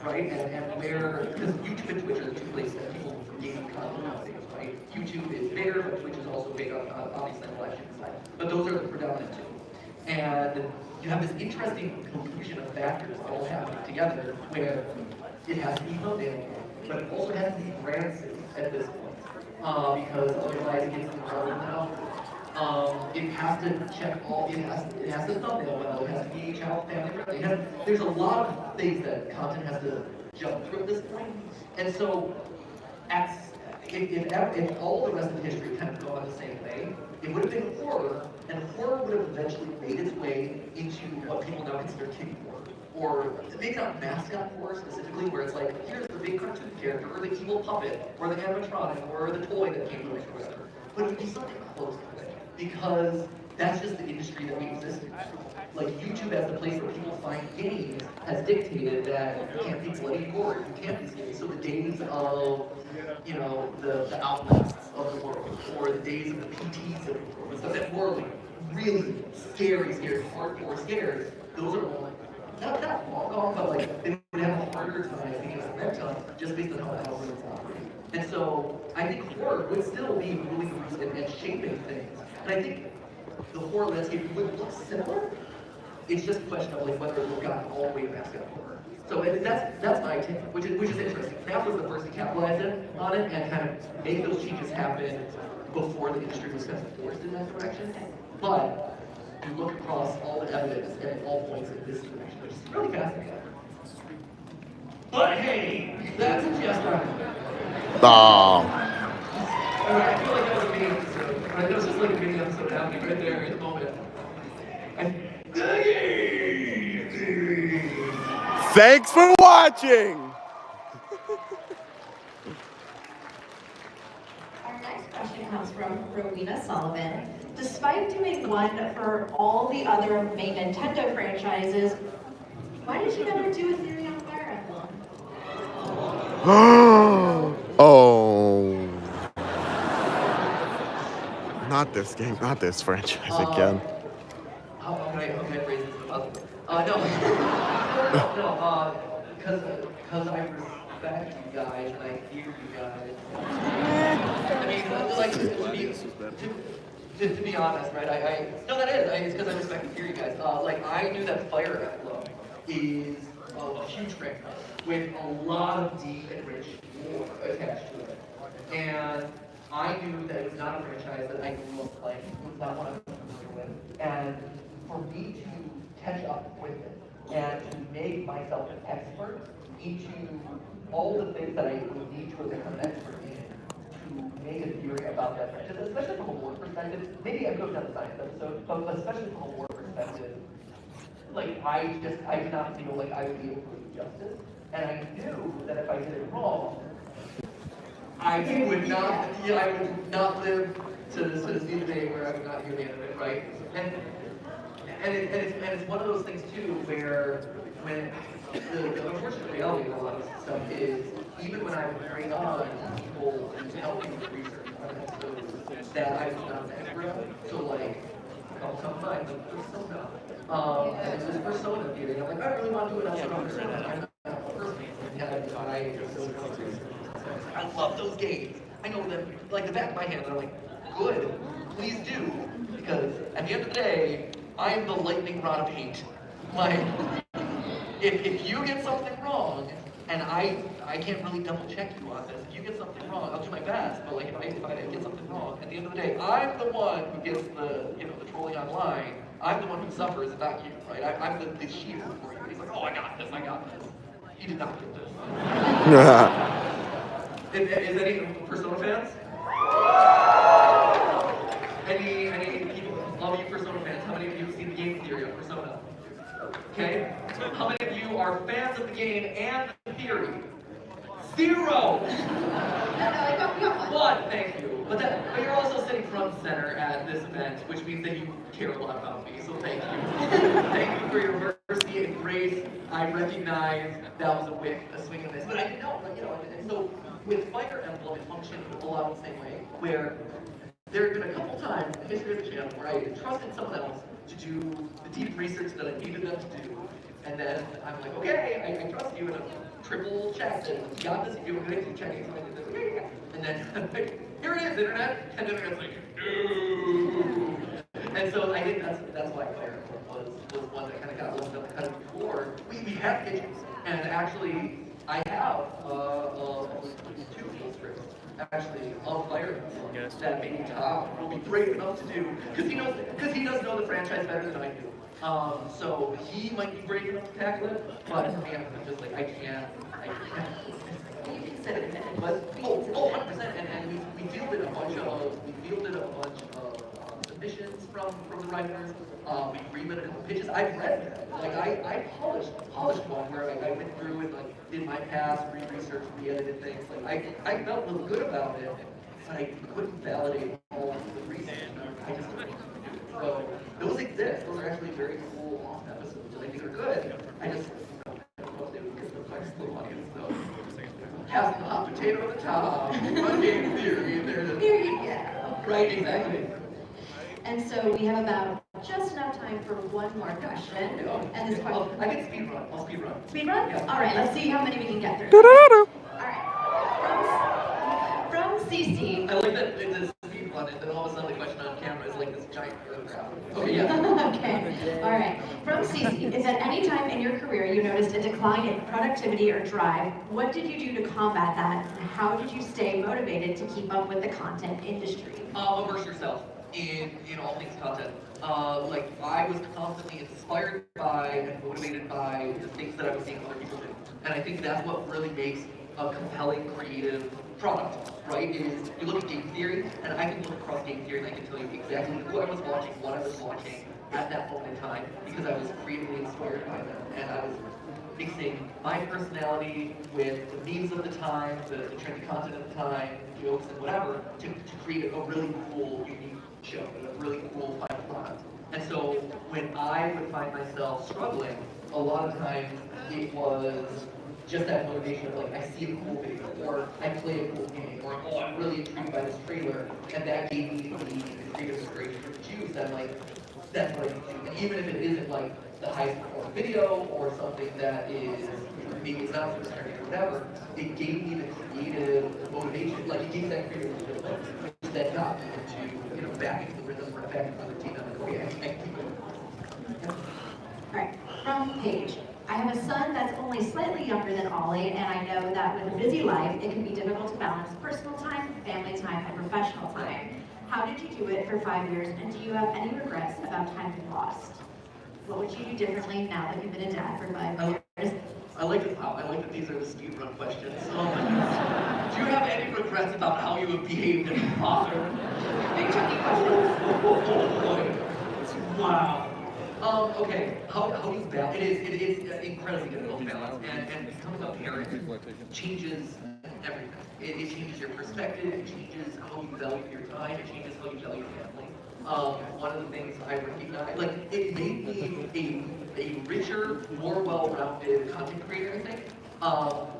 right? And where, because YouTube and Twitch are the two places that people gain content nowadays, right? YouTube is bigger, but Twitch is also big on obviously on the live streaming side. But those are the predominant two. And you have this interesting conclusion of factors all happening together where it has to be thumbnail, but it also has to be brand safe at this point. Because otherwise it gets irrelevant now. It has to check all, it has to thumbnail well, it has to be child family friendly. There's a lot of things that content has to jump through at this point. And so, if all the rest of history kind of gone the same way, it would have been horror, and horror would have eventually made its way into what people now consider kiddie horror. Or maybe not mascot horror specifically, where it's like, here's the big cartoon character, or the evil puppet, or the animatronic, or the toy that came to life, or whatever. But it would be something close to it, because that's just the industry that we exist in. Like YouTube as the place where people find games has dictated that you can't be bloody gory, you can't be scary. So the days of, you know, the Outlasts of the world, or the days of the PTs of the world, and stuff that were like really scary, hardcore scares, those are all not long gone, but like they would have a harder time being a red ton just based on how the algorithms operate. And so I think horror would still be really loose and shaping things. And I think the horror landscape would look similar. It's just a question of like whether it would have gotten all the way to mascot horror. So that's my take, which is interesting. Snap was the first to capitalize on it and kind of make those changes happen before the industry was kind of forced in that direction. But you look across all the evidence and it all points in this direction, which is really fascinating. But hey, that's just Oh. Alright, I feel like that was a mini episode. Right? That was just like a mini episode happening right there in the moment. Thanks for watching! Our next question comes from Rowena Sullivan. Despite doing one for all the other main Nintendo franchises, why did you never do a theory on Fire Emblem? Oh. Not this game, not this franchise again. How can I phrase this in a positive way? Because I respect you guys and I hear you guys. I mean, like, to be honest, right? No, that is. It's because I respect and hear you guys. Like, I knew that Fire Emblem is a huge franchise with a lot of deep and rich lore attached to it. And I knew that it was not a franchise that I grew up playing. It was not one I was familiar with. And for me to catch up with it and to make myself an expert into all the things that I would need to become an expert in to make a theory about that franchise, especially from a lore perspective. Maybe I could have done a science episode, but especially from a lore perspective, like I did not feel like I would be able to do justice. And I knew that if I did it wrong, I would not live to see the day where I would not hear the end of it, right? And it's one of those things too where when the unfortunate reality of a lot of this stuff is even when I would bring on people to help me with research on episodes that I was not an expert on, so like come find the persona. And it's this persona theory. I'm like, I really want to do an episode on persona. I'm not a person. I love those games. I know them like the back of my hand. And I'm like, good, please do. Because at the end of the day, I am the lightning rod of hate. Like, if you get something wrong, and I can't really double check you on this. If you get something wrong, I'll do my best. But like, if I get something wrong, at the end of the day, I'm the one who gets the the trolling online. I'm the one who suffers, and not you, right? I'm the shield for you. He's like, oh, I got this. He did not get this. Is any Persona fans? Any people love you Persona fans? How many of you have seen the game theory of Persona? Okay. How many of you are fans of the game and the theory? 0! One, thank you. But you're also sitting front and center at this event, which means that you care a lot about me, so thank you. Thank you for your mercy and grace. I recognize that was a swing and a miss, but I didn't know, and so with Fire Emblem, it functioned a lot the same way, where there have been a couple times in the history of the channel where I trusted someone else to do the deep research that I needed them to do. And then I'm like, okay, I trust you, and I triple check that you got this, you're doing good, checking something like this, okay, yeah. And then I'm like, here it is, internet, and the internet's like, no. And so I think that's why Fire was one that kind of got left up kind of before. We have pitches, and actually I have two full scripts actually of Fire that maybe Tom will be brave enough to do because he does know the franchise better than I do. So he might be brave enough to tackle it, but man, I'm just like I can't. You can set it in it, but 100%. And we fielded a bunch of submissions from the writers. We greenlit a couple pitches. I've read them. Like I polished one where I went through and like did my past, researched, re-edited things. Like I felt really good about it, but I couldn't validate all of the research. I just couldn't do it. So those exist. Those are actually very cool episodes, and I think are good. I just don't know if they would get the flexible audience though. Cast the hot potato at the top. One game theory. There you go. Right, exactly. And so we have about just enough time for one more question. And this question. I can speed run. I'll speed run. Speed run? Yeah. All right, let's see how many we can get through. All right. From CC. I like that in the speed run, and then all of a sudden the question on camera is like this giant photograph. Okay, yeah. Okay. All right. From CC, is at any time in your career you noticed a decline in productivity or drive? What did you do to combat that? And how did you stay motivated to keep up with the content industry? Immerse yourself in all things content. Like I was constantly inspired by and motivated by the things that I was seeing other people do. And I think that's what really makes a compelling creative product, right? Is you look at game theory, and I can look across game theory and I can tell you exactly who I was watching, what I was watching at that moment in time, because I was creatively inspired by them. And I was mixing my personality with the memes of the time, the trendy content of the time, jokes and whatever, to create a really cool, unique show, a really cool final product. And so when I would find myself struggling, a lot of times it was just that motivation of like, I see a cool video, or I play a cool game, or oh, I'm really intrigued by this trailer, and that gave me the creative inspiration to choose. I'm like, that's what I need to do. And even if it isn't like the highest performing video, or something that is, maybe it's not super scary or whatever, it gave me the creative motivation, like it gave that creative motivation, which then got me into, back into the rhythm, or back into the routine. I'm like, okay, I can keep going. All right, from Paige. I have a son that's only slightly younger than Ollie, and I know that with a busy life, it can be difficult to balance personal time, family time, and professional time. How did you do it for 5 years, and do you have any regrets about time you lost? What would you do differently now that you've been a dad for 5 years? I like that these are the speed run questions. Do you have any regrets about how you have behaved as a father? Big chunky questions. Wow. Okay, how do you balance? It is incredibly difficult to balance, and becoming a parent changes everything. It changes your perspective, it changes how you value your time, it changes how you value family. One of the things I recognize, like, it made me a richer, more well-rounded content creator, I think,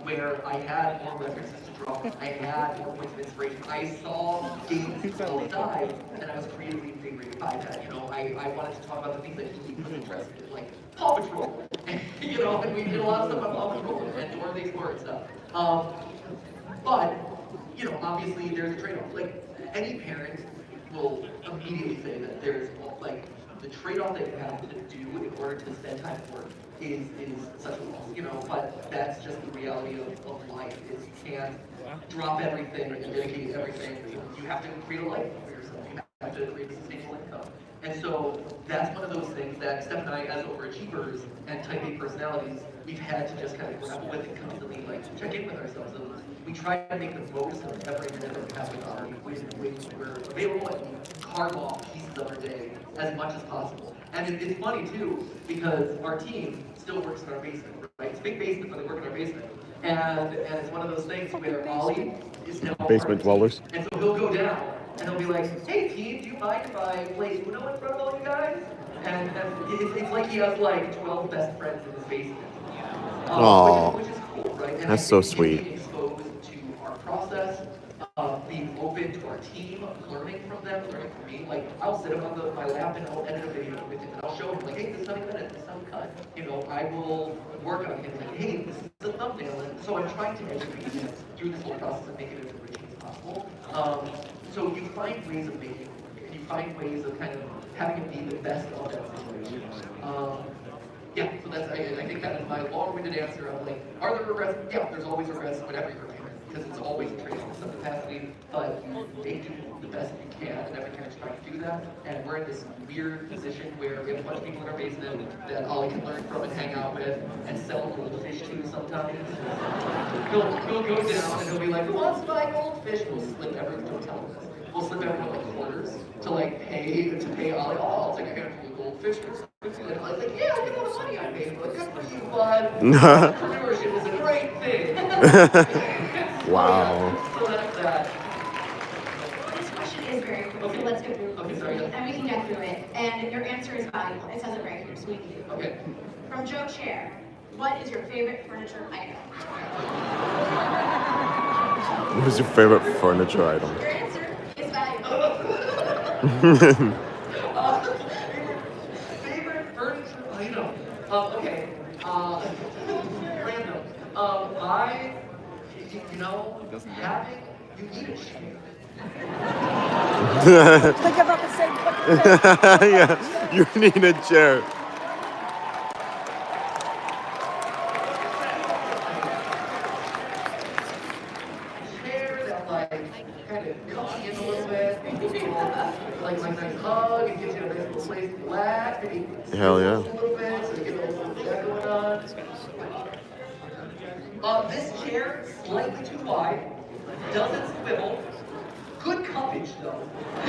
where I had more references to draw, I had more points of inspiration. I saw games both sides, and I was creatively invigorated by that. I wanted to talk about the things that he was interested in, like Paw Patrol, and we did a lot of stuff on Paw Patrol and Dora the Explorer and stuff. But obviously there's a trade-off. Like any parent will immediately say that there's like the trade-off that you have to do in order to spend time at work is such a loss, but that's just the reality of life. Is you can't drop everything and dedicate everything. You have to create a life for yourself. You have to create a sustainable income. And so that's one of those things that Steph and I, as overachievers and type A personalities, we've had to just kind of grapple with and constantly like check in with ourselves. And we try to make the most of every minute that we have with our when we're available, and carve off pieces of our day as much as possible. And it's funny too, because our team still works in our basement, right? It's a big basement, but they work in our basement. And it's one of those things where Ollie is now Basement dwellers. And so he'll go down and he'll be like, hey team, do you mind if I play Uno in front of all you guys? And it's like he has like 12 best friends in his basement. Which is cool, right? And that's so sweet. Being exposed to our process, being open to our team, learning from them, me. Like, I'll sit him on my lap and I'll edit a video with him, and I'll show him, like, hey, this is how you edit, this is how you cut. You know, I will work on him, like, hey, this is a thumbnail. And so I'm trying to educate him through this whole process and make it as enriching as possible. So you find ways of making it. You find ways of kind of having him be the best of that situation. Yeah, so that's, I think that is my long-winded answer of like, are there regrets? Yeah, there's always regrets whenever you're a parent, because it's always a trade-off in some capacity, but you make do the best you can, and every parent's trying to do that, and we're in this weird position where we have a bunch of people in our basement that Ollie can learn from and hang out with, and sell goldfish to sometimes. He'll go down and he'll be like, who wants to buy goldfish? We'll slip everyone, don't tell him this. We'll slip everyone like quarters to like pay Ollie, oh, I'll take a handful of goldfish. And I was like, yeah, look at all the money I made. But good for you, bud. Entrepreneurship is a great thing. Wow. So that's that. This question is very quick, so let's go through it. Okay, sorry. And we can get through it. And your answer is valuable. It says it right here, so we can do it. Okay. From Joe Chair, what is your favorite furniture item? What is your favorite furniture item? Your answer is valuable. Favorite furniture item? Okay. Random. You know, you need a chair. Think about the same fucking thing. Yeah, you need a chair. Chair that like kind of comes in a little bit, like nice hug, and gives you a nice little place to relax, maybe Hell yeah. a little bit, so you get a little that going on. This chair, slightly too wide, doesn't swivel. Good cuppage though. I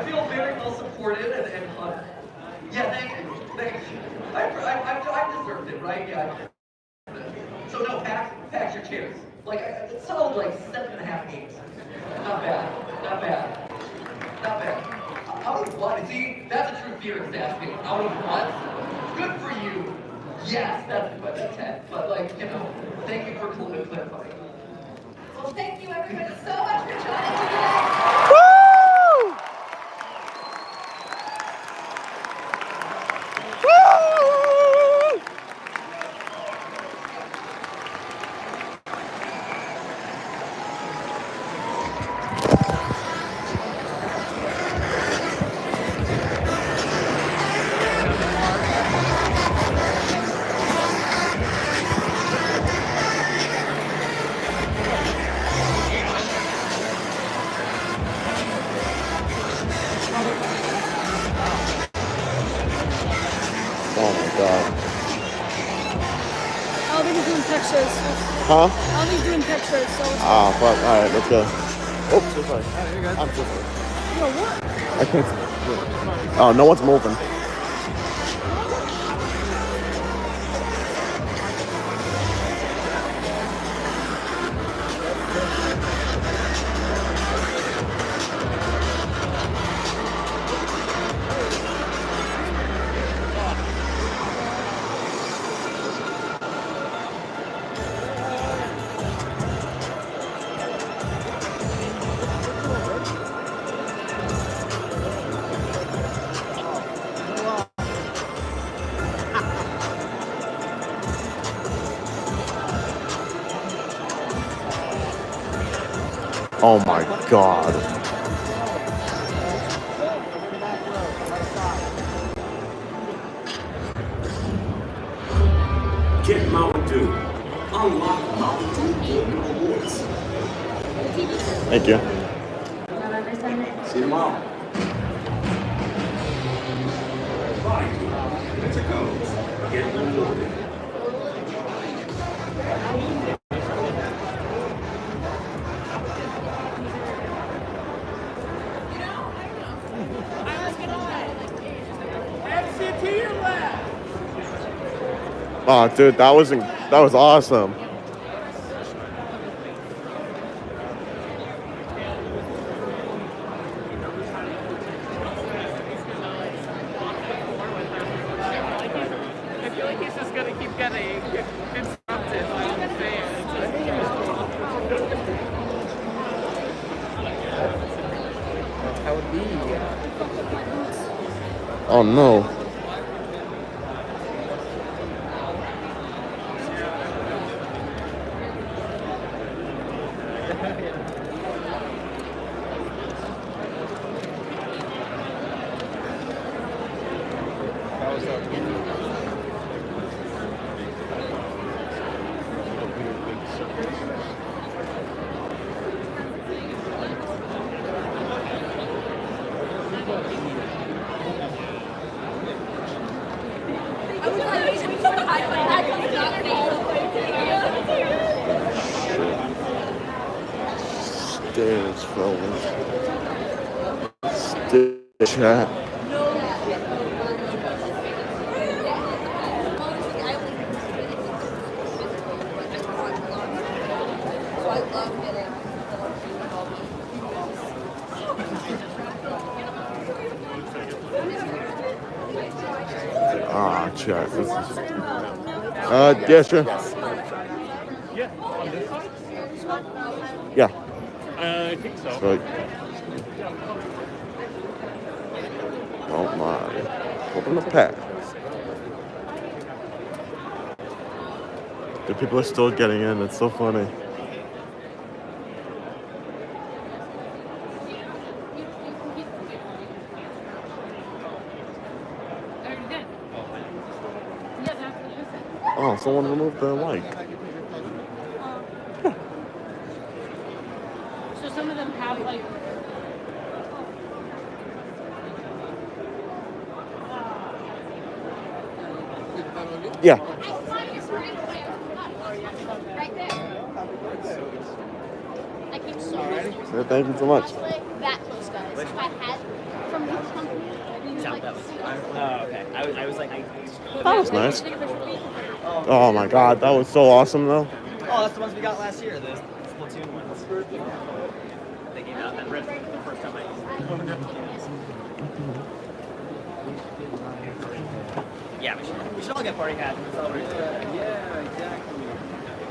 feel very well supported and yeah, thank you. I've deserved it, right? Yeah. So no, pack your chairs. Like it's solid, like 7.5 games. Not bad. Out of what? See, that's a true fear is asking. Out of what? Good for you. Yes, that's 10. But like, you know, thank you for clarifying. Well, thank you everybody so much for joining today. Oh my god. I don't think he's doing pictures. Huh? I don't think he's doing pictures, so it's Ah, fuck. Alright, let's go. Oh, so sorry. I'm so sorry. Yo, what? I can't. Oh, no one's moving. Oh my god. Get Mountain Dew. Unlock Mountain Dew Golden Rewards. Thank you. See you tomorrow. Let's go. Get rewarded. Oh, dude, that was awesome. I feel like he's just gonna keep getting interrupted by the fans. Oh no. Stairs, fellas. Stairs, chat. Ah, chat. This is. Yeah, sure. Yeah. I think so. Right. Oh my. Open the pack. The people are still getting in. It's so funny. Oh, someone removed the like. So some of them have like. Yeah. Right there. I came so Yeah, thank you so much. that close, guys. If I had from your company, Oh, okay. I was like, That was nice. Oh my god, that was so awesome though. Oh, that's the ones we got last year, the Splatoon ones. They came out that ripped the first time I used it. Yeah, we should all get party hats and celebrate. Yeah, exactly.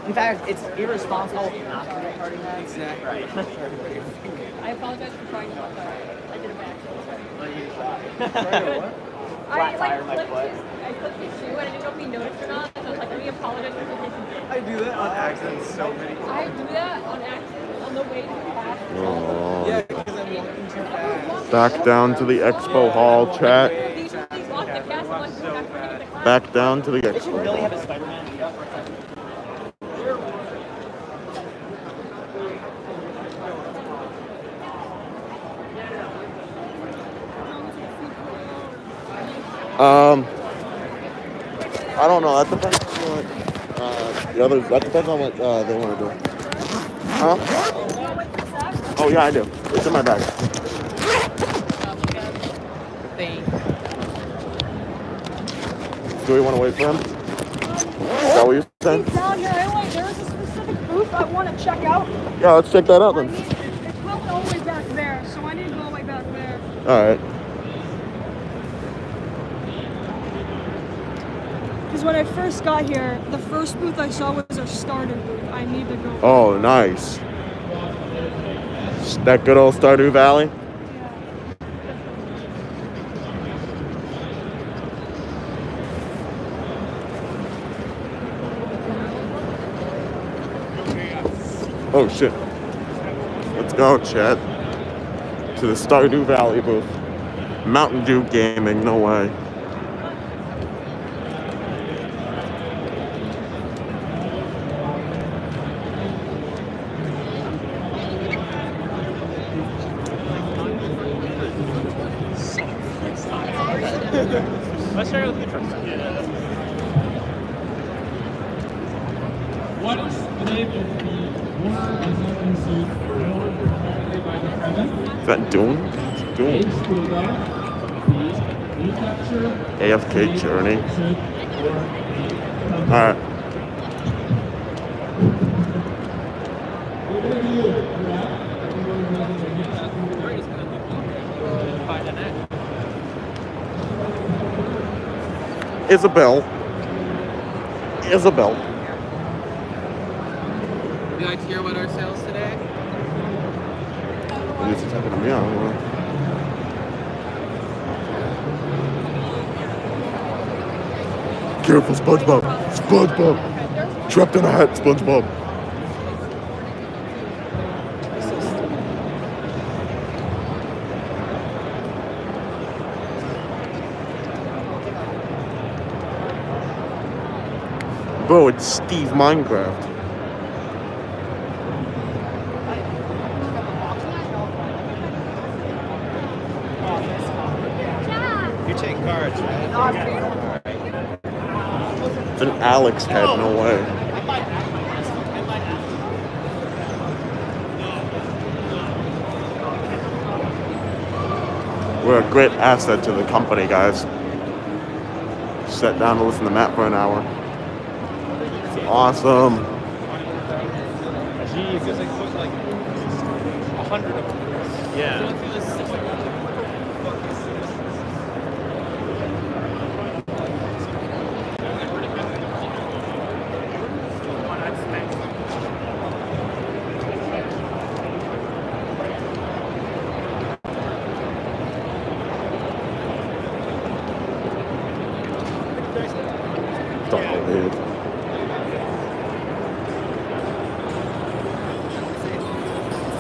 In fact, it's irresponsible not to get party hats. Exactly. Right. I apologize for trying to not die. I did it by accident. Flat tire in my foot. I clipped his shoe and I didn't know if he noticed or not. So I was like, let me apologize for taking it. I do that on accident so many times. I do that on accident on the way to the class. Oh. Yeah, because I'm walking too fast. Back down to the expo hall, chat. Back down to the They should expo really have hall. a Spider-Man. I don't know. That depends on what the others. That depends on what they want to do. Huh? Oh yeah, I do. It's in my bag. Do we want to wait for him? Is that what you're saying? He's down here anyway. There is a specific booth I want to check out. Yeah, let's check that out then. It's probably all the way back there, so I need to go all the way back there. All right. Because when I first got here, the first booth I saw was a starter booth. I need to go. Oh, nice. That good old Stardew Valley. Oh shit. Let's go, chat. To the Stardew Valley booth. Mountain Dew Gaming, no way. Let's start with the truck. What is the name of the winner and second seed awarded by the Kevin? Is that Dune? Dune. AFK Journey. Alright. Isabel. Isabel. Would you like to hear about our sales today? You're talking to me, I don't know. Careful, SpongeBob. SpongeBob. Trapped in a hat, SpongeBob. Bro, it's Steve Minecraft. You take cards, right? It's an Alex head, no way. We're a great asset to the company, guys. Sat down to listen to Matt for an hour. It's awesome. Jeez, there's like 100 of them. Yeah.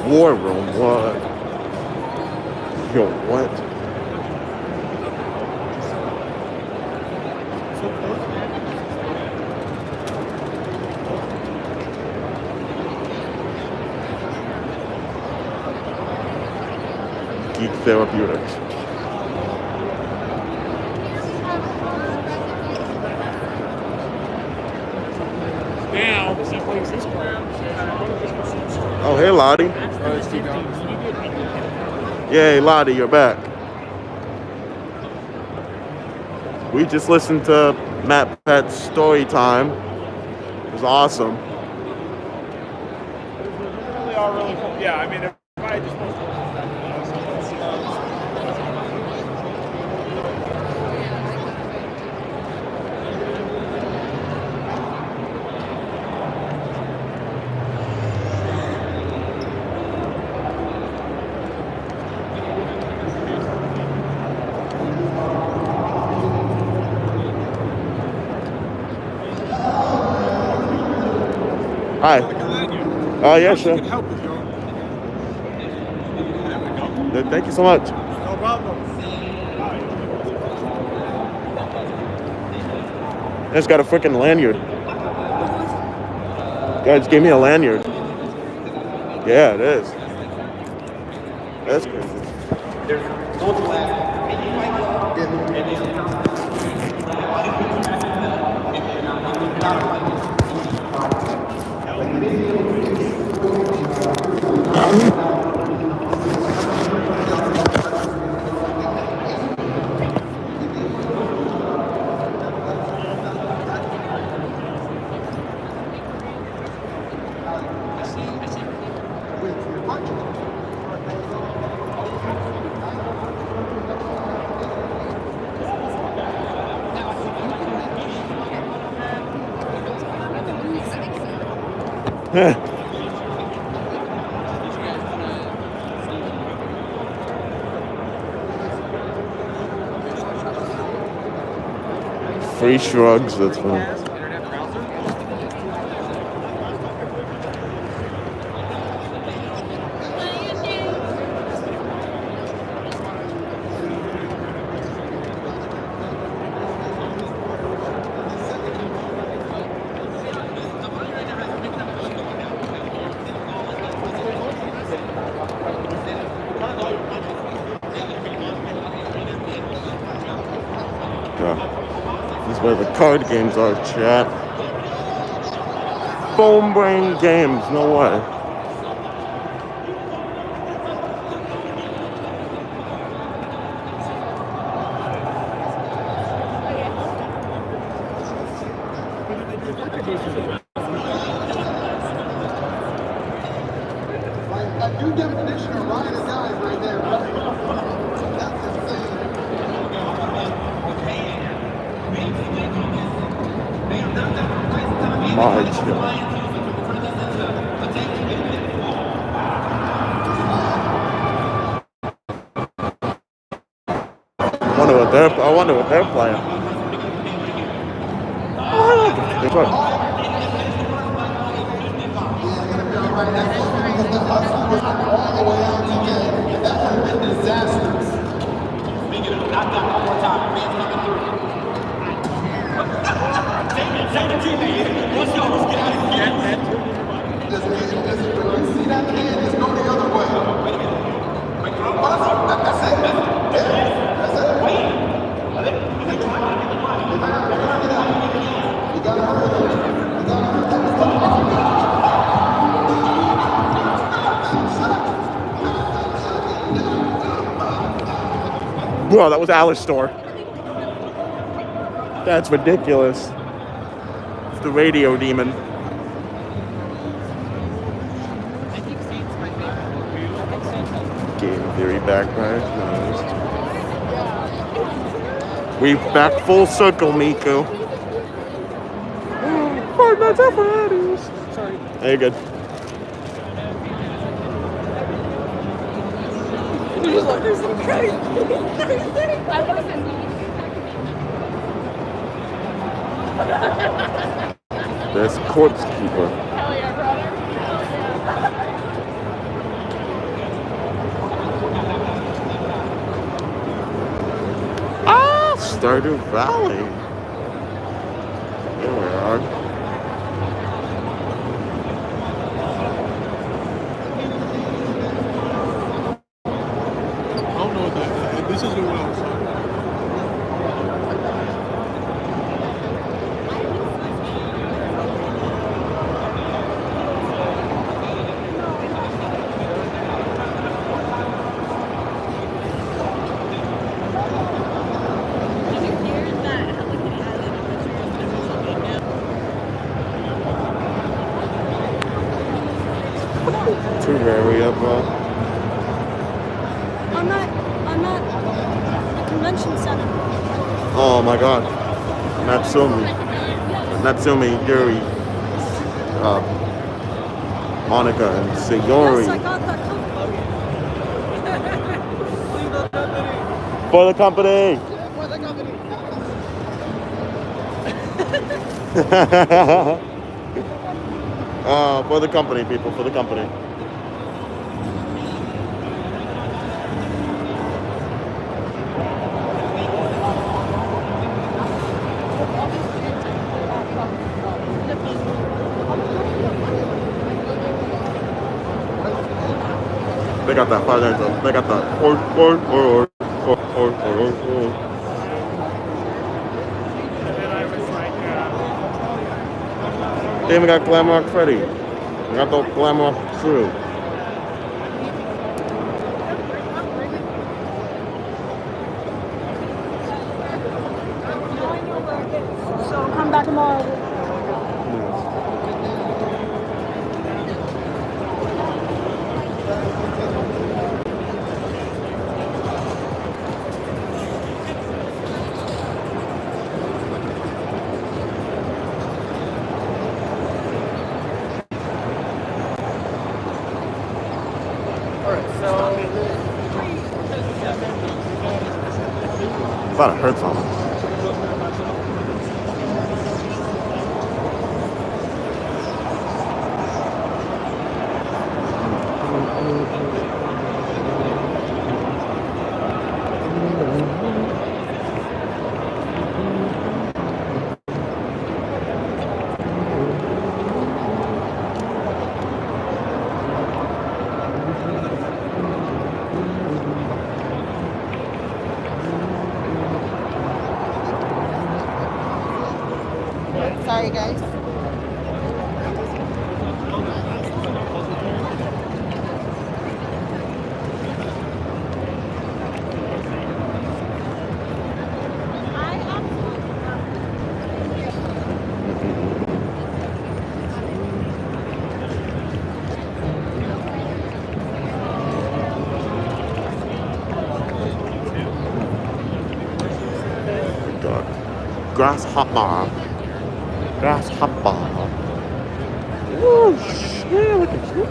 War room, what? Yo, what? Geek Therapeutics. Now, he plays this card. Oh, hey, Lottie. Yay, Lottie, you're back. We just listened to Matt Pett's story time. It was awesome. They really are really cool. Yeah, I mean, if I just Hi. Oh, yeah, sure. help with your... Thank you so much. No problem. It's got a freaking lanyard. Guys, gave me a lanyard. Yeah, it is. That's crazy. Free shrugs, that's fine. This is where the card games are, chat. Foam brain games, no way. A new definition of ride or die right there, brother. That's insane. I wonder what they're playing. Good. Bro, that was Alice store. That's ridiculous. It's the radio demon. Game theory backpack. Nice. We back full circle, Miku. Five Nights at Freddy's. Sorry. Hey, you're good. There's some crazy. There's Corpse Keeper. Hell yeah, brother. Ah, Stardew Valley. There we are. I don't know what that is. This isn't what I was talking about. Too very up. I'm at the convention center. Oh my god. Natsumi, Yuri, Monica, and Sayori. Yes, I got that For the company! for the company. For the company, people, for the company. They got that 5 nights. They got that or. They even got Glamrock Freddy. They got the Glamrock crew. So come back tomorrow. I thought I heard something. Sorry, guys. God. Grasshopper. Grasshopper. Whoosh. Yeah, look at you.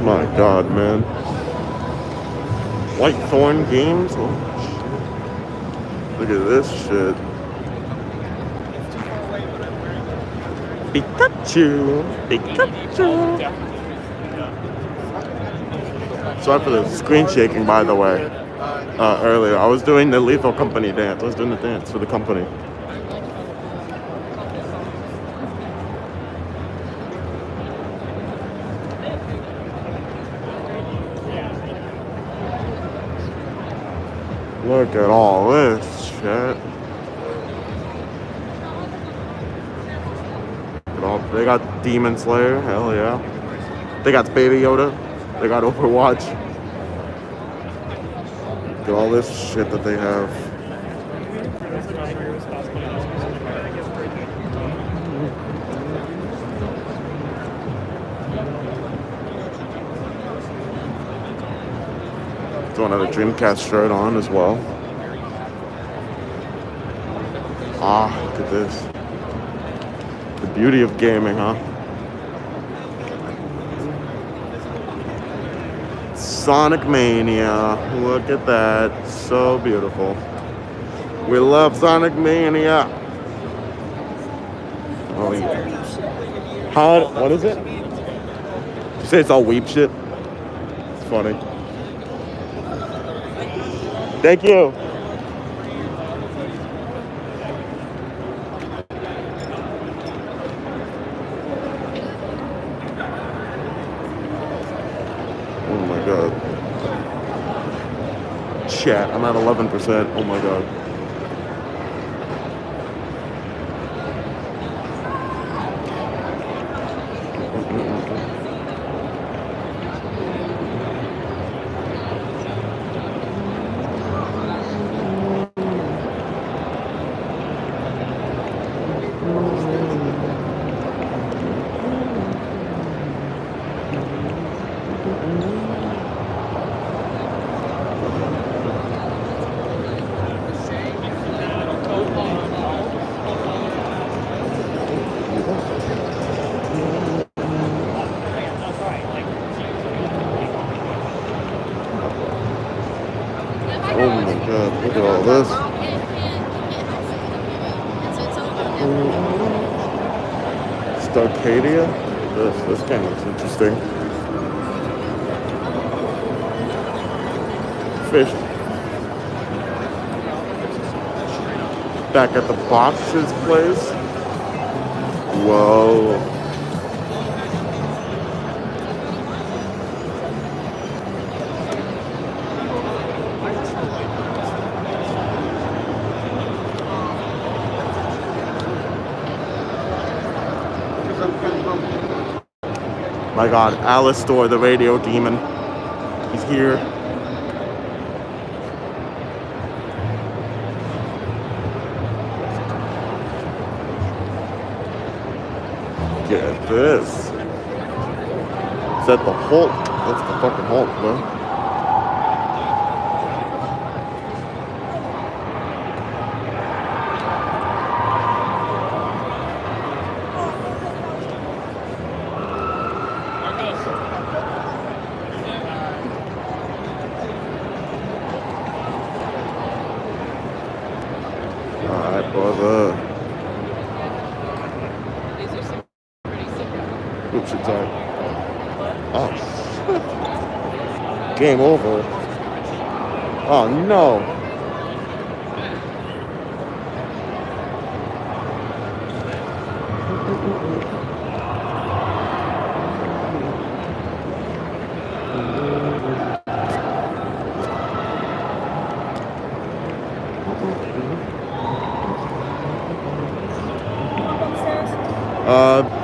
My God, man. Whitethorn Games. Oh, look at this shit. Pikachu. Sorry for the screen shaking, by the way. Earlier, I was doing the Lethal Company dance. I was doing the dance for the company. Look at all this shit. They got Demon Slayer, hell yeah. They got Baby Yoda. They got Overwatch. Look at all this shit that they have. Don't have a Dreamcast shirt on as well. Ah, look at this. The beauty of gaming, huh? Sonic Mania. Look at that. So beautiful. We love Sonic Mania. Oh, yeah. How? What is it? You say it's all weep shit? It's funny. Thank you. Oh my god. Chat, I'm at 11%. Oh my god. Oh my god, look at all this. Starcadia? This game looks interesting. Fish. Back at the boxes place. Whoa. My god, Alistor, the radio demon. He's here. Get this. Is that the Hulk? That's the fucking Hulk, bro. Alright, brother. Oops, it's out. Oh, shit. Game over. Oh, no.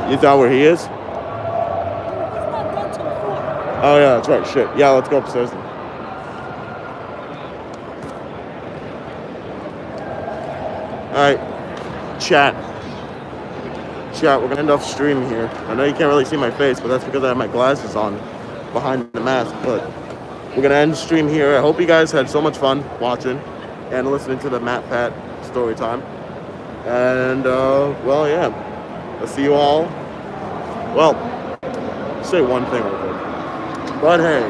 You thought where he is? Oh yeah, that's right. Shit. Yeah, let's go upstairs then. Alright. Chat, we're gonna end off stream here. I know you can't really see my face, but that's because I have my glasses on behind the mask. But we're gonna end stream here. I hope you guys had so much fun watching and listening to the Matt Pat story time. And well, yeah. I'll see you all. Well, say one thing real quick. But hey,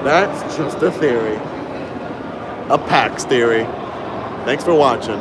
that's just a theory. a PAX theory. Thanks for watching.